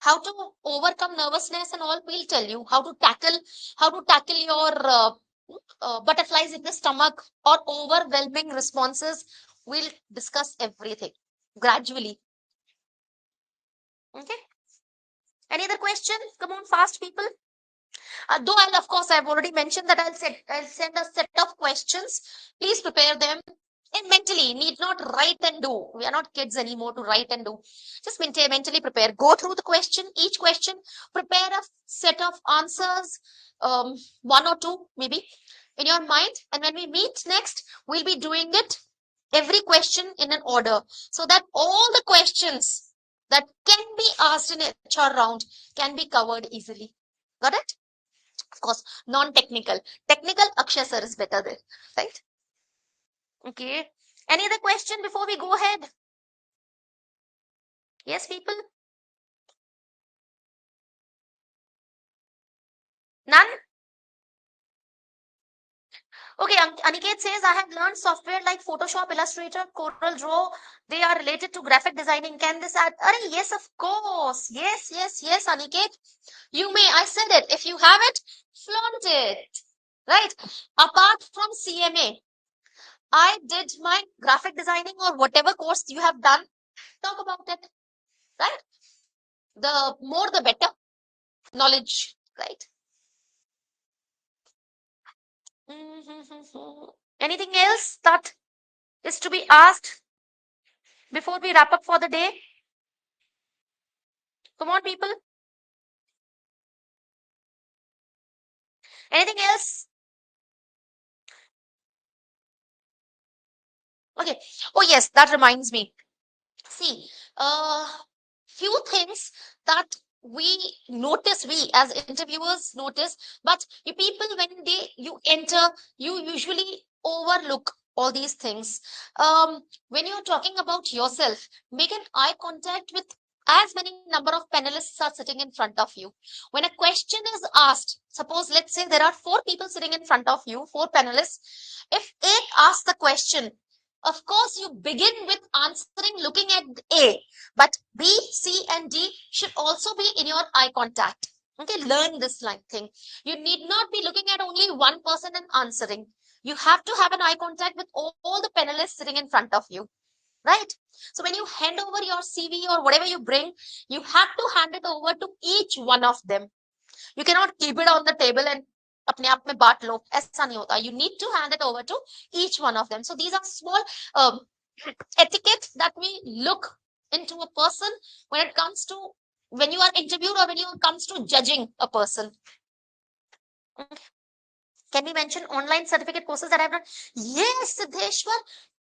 How to overcome nervousness and all, we'll tell you how to tackle your butterflies in the stomach or overwhelming responses. We'll discuss everything gradually. Okay. Any other question? Come on, fast people. Though I've already mentioned that I'll send a set of questions. Please prepare them. And mentally, need not write and do. We are not kids anymore to write and do. Just mentally prepare. Go through the question, each question, prepare a set of answers, one or two maybe, in your mind, and when we meet next, we'll be doing it every question in an order, so that all the questions that can be asked in HR round can be covered easily. Got it? Of course, non-technical. Technical, Akshay sir is better there, right? Okay. Any other question before we go ahead? Yes, people? None? Okay, Aniket says, I have learned software like Photoshop, Illustrator, Corel Draw. They are related to graphic designing. Can this add? Yes, of course. Yes, yes, yes, Aniket. You may. I said it. If you have it, flaunt it. Right? Apart from CMA, I did my graphic designing or whatever course you have done. Talk about it. Right? The more the better knowledge. Right? Anything else that is to be asked before we wrap up for the day? Come on, people. Anything else? Okay. Oh, yes, that reminds me. See, few things that we as interviewers notice, but you people, when you enter, you usually overlook all these things. When you're talking about yourself, make an eye contact with as many number of panelists are sitting in front of you. When a question is asked, suppose let's say there are four people sitting in front of you, four panelists. If A asks the question, of course, you begin with answering looking at A, but B, C, and D should also be in your eye contact. Okay, learn this line thing. You need not be looking at only one person and answering. You have to have an eye contact with all the panelists sitting in front of you, right? So when you hand over your CV or whatever you bring, you have to hand it over to each one of them. You cannot keep it on the table and अपने आप में बांट लो, ऐसा नहीं होता. You need to hand it over to each one of them. So these are small um, etiquette that we look into a person when it comes to when you are interviewed or when it comes to judging a person. Can we mention online certificate courses that I've done? Yes, Siddheshwar.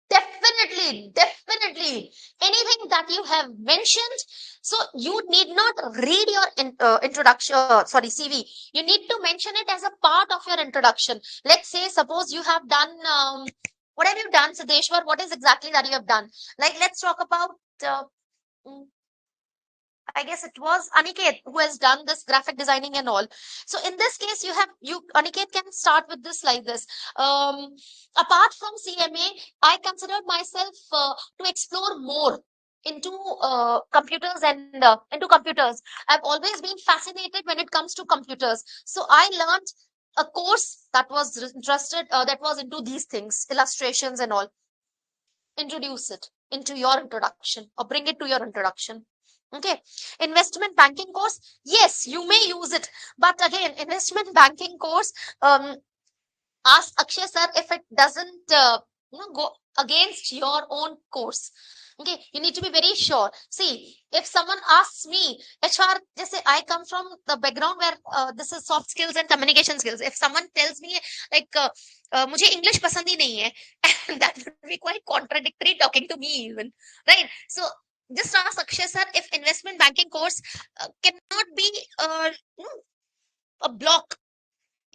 Definitely, definitely. Anything that you have mentioned, so you need not read your introduction, CV. You need to mention it as a part of your introduction. Let's say, suppose you have done, what have you done, Siddheshwar? What is exactly that you have done? Like, let's talk about, mm, I guess it was Aniket who has done this graphic designing and all. So in this case, Aniket can start with this like this. Apart from CMA, I considered myself to explore more into computers and into computers. I've always been fascinated when it comes to computers. So I learned a course that was interested, that was into these things, illustrations and all. Introduce it into your introduction or bring it to your introduction. Okay. Investment banking course, yes, you may use it, but again, investment banking course, ask Akshay sir if it doesn't go against your own course. Okay, you need to be very sure. See, if someone asks me, HR, just say I come from the background where this is soft skills and communication skills. If someone tells me like मुझे English पसंद ही नहीं है, that would be quite contradictory talking to me even, right? So just ask Akshay sir if investment banking course cannot be a block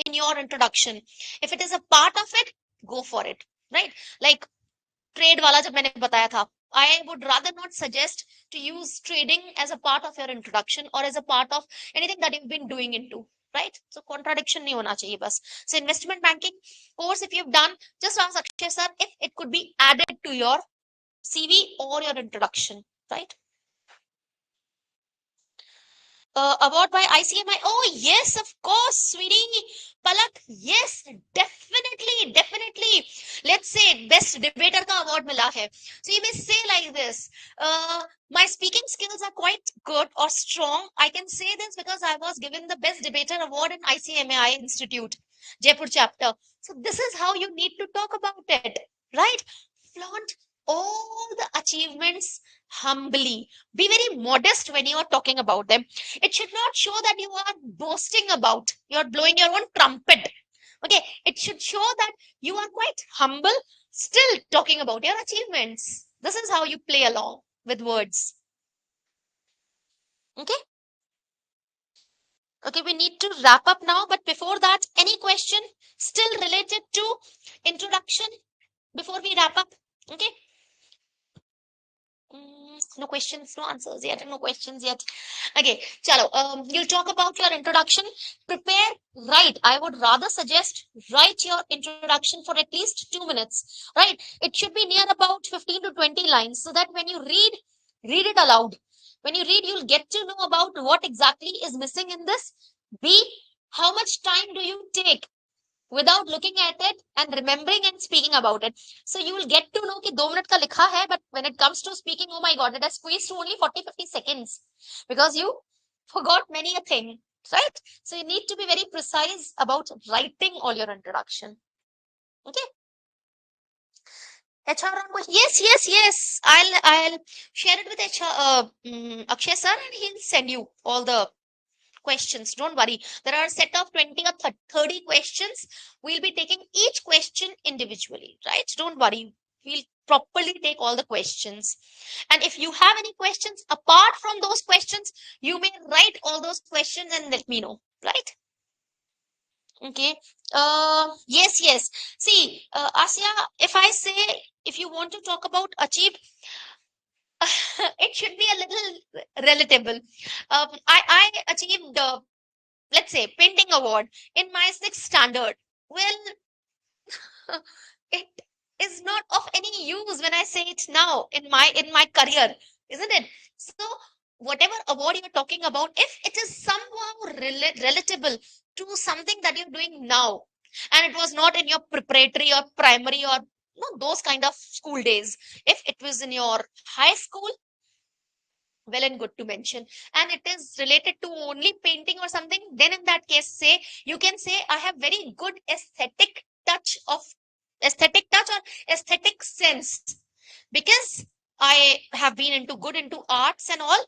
in your introduction. If it is a part of it, go for it, right? Like trade wala jab maine bataya tha, I would rather not suggest to use trading as a part of your introduction or as a part of anything that you've been doing into, right? So contradiction nahi hona chahiye bas. So investment banking course, if you've done, just ask Akshay sir if it could be added to your CV or your introduction, right? Award by ICMAI. Oh, yes, of course, sweetie. Palak, yes, definitely, definitely. Let's say best debater ka award mila hai. So you may say like this, my speaking skills are quite good or strong. I can say this because I was given the best debater award in ICMAI Institute, Jaipur chapter. So this is how you need to talk about it, right? Flaunt all the achievements humbly. Be very modest when you are talking about them. It should not show that you are boasting about, you're blowing your own trumpet. Okay, it should show that you are quite humble, still talking about your achievements. This is how you play along with words. Okay, okay, we need to wrap up now, but before that, any question still related to introduction before we wrap up? Okay. No questions, no answers yet, no questions yet. Okay, chalo. You'll talk about your introduction. Prepare, write. I would rather suggest write your introduction for at least 2 minutes. Right? It should be near about 15 to 20 lines, so that when you read it aloud. When you read, you'll get to know about what exactly is missing in this. B, how much time do you take without looking at it and remembering and speaking about it. So you will get to know कि 2 minute का लिखा है, but when it comes to speaking, oh my god, it has squeezed to only 40-50 seconds because you forgot many a thing, right? So you need to be very precise about writing all your introduction. Okay. HR on question. Yes, yes, yes. I'll share it with HR Akshay sir, and he'll send you all the questions. Don't worry. There are a set of 20 or 30 questions. We'll be taking each question individually, right? Don't worry. We'll properly take all the questions. And if you have any questions apart from those questions, you may write all those questions and let me know, right? Okay. Yes, yes. See, Asya, if I say, if you want to talk about achieve, it should be a little relatable. I achieved let's say painting award in my sixth standard. Well, it is not of any use when I say it now in my career, isn't it? So whatever award you're talking about, if it is somehow relatable to something that you're doing now, and it was not in your preparatory or primary or those kind of school days, if it was in your high school, well and good to mention, and it is related to only painting or something, then in that case say, you can say I have very good aesthetic touch or aesthetic sense, because I have been into good into arts and all.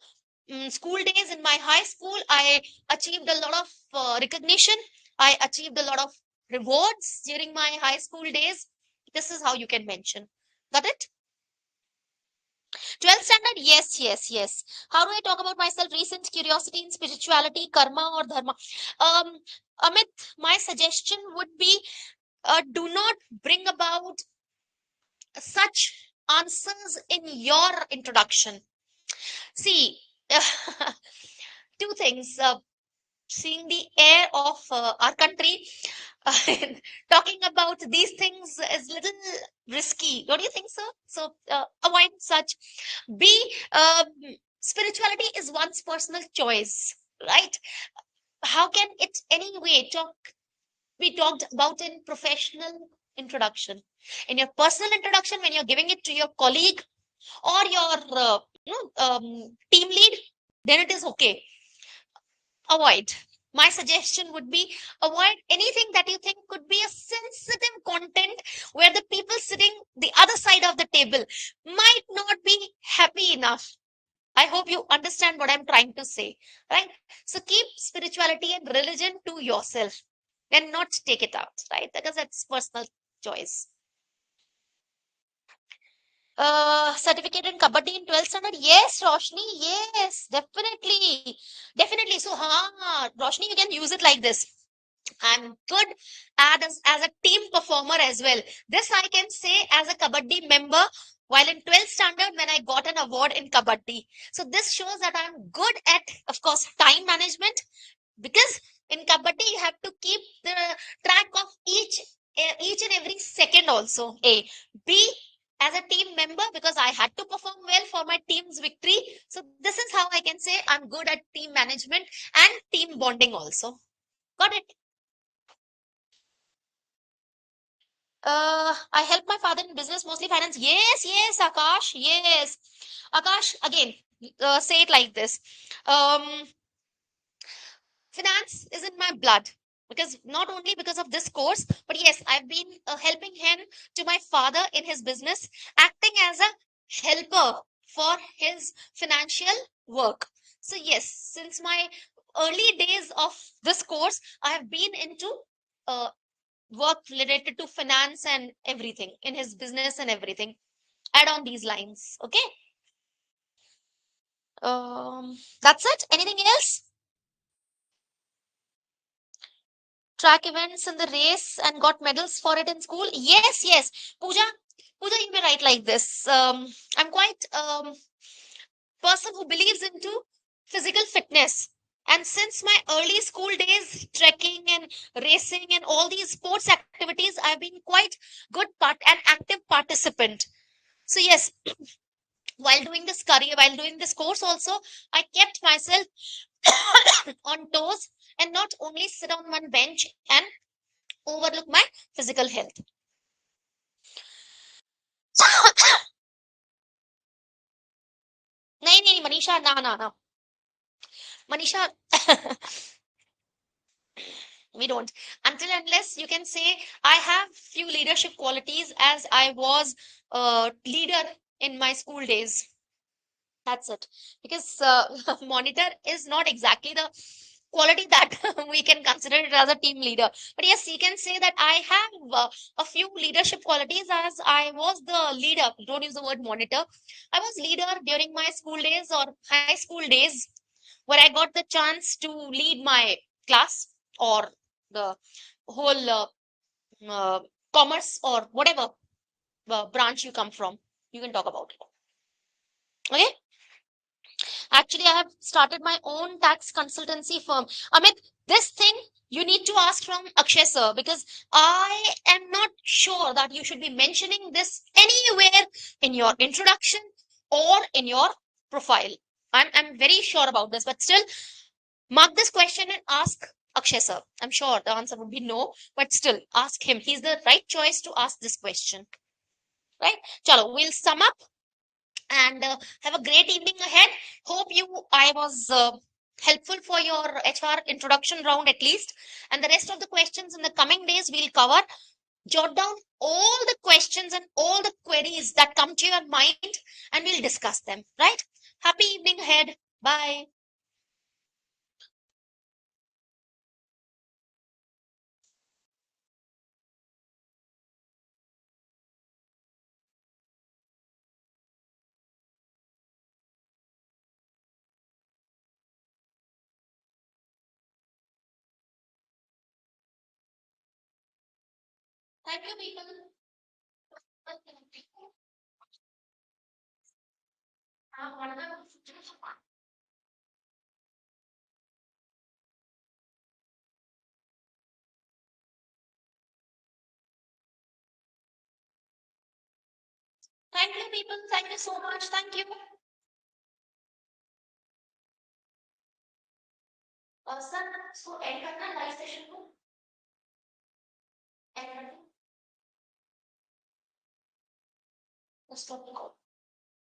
School days in my high school, I achieved a lot of recognition. I achieved a lot of rewards during my high school days. This is how you can mention. Got it? 12th standard, yes, yes, yes. How do I talk about myself? Recent curiosity in spirituality, karma, or dharma. Um, Amit, my suggestion would be do not bring about such answers in your introduction. See, two things. Seeing the air of our country, talking about these things is little risky. Don't you think so? So avoid such. B, spirituality is one's personal choice, right? How can it anyway be talked about in professional introduction? In your personal introduction, when you're giving it to your colleague or your team lead, then it is okay. Avoid. My suggestion would be avoid anything that you think could be a sensitive content where the people sitting the other side of the table might not be happy enough. I hope you understand what I'm trying to say, right? So keep spirituality and religion to yourself and not take it out, right? Because that's personal choice. Certificate in kabaddi in 12th standard. Yes, Roshni. Yes, definitely. So, Roshni, you can use it like this. I'm good as a team performer as well. This I can say as a kabaddi member while in 12th standard when I got an award in kabaddi. So this shows that I'm good at, of course, time management, because in kabaddi you have to keep the track of each and every second also. A. B, as a team member, because I had to perform well for my team's victory. So this is how I can say I'm good at team management and team bonding also. Got it? I help my father in business, mostly finance. Yes, yes, Akash. Yes, Akash. Again, say it like this. Um, Finance is in my blood, because not only because of this course, but yes, I've been helping him to my father in his business, acting as a helper for his financial work. So yes, since my early days of this course, I have been into work related to finance and everything in his business and everything. Add on these lines. Okay. That's it. Anything else? Track events in the race and got medals for it in school. Yes, yes. Pooja, Pooja, you may write like this. I'm quite person who believes into physical fitness. And since my early school days, trekking and racing and all these sports activities, I've been quite good part and active participant. So yes, while doing this career, while doing this course also, I kept myself on toes and not only sit on one bench and overlook my physical health. नहीं नहीं मनीषा ना ना ना Manisha we don't, until unless you can say I have few leadership qualities as I was a leader in my school days. That's it. Because monitor is not exactly the quality that we can consider it as a team leader. But yes, you can say that I have a few leadership qualities as I was the leader. Don't use the word monitor. I was leader during my school days or high school days where I got the chance to lead my class or the whole uh, commerce or whatever branch you come from. You can talk about it. Okay. Actually, I have started my own tax consultancy firm. Amit, this thing you need to ask from Akshay sir because I am not sure that you should be mentioning this anywhere in your introduction or in your profile. I'm very sure about this, but still, mark this question and ask Akshay sir. I'm sure the answer would be no, but still ask him. He's the right choice to ask this question. Right? Chalo, we'll sum up and have a great evening ahead. Hope I was helpful for your HR introduction round at least. And the rest of the questions in the coming days we'll cover. Jot down all the questions and all the queries that come to your mind and we'll discuss them. Right? Happy evening ahead. Bye. Thank you, people. Thank you, people. Thank you so much. Thank you. Sir इसको and करना live session को and करना stop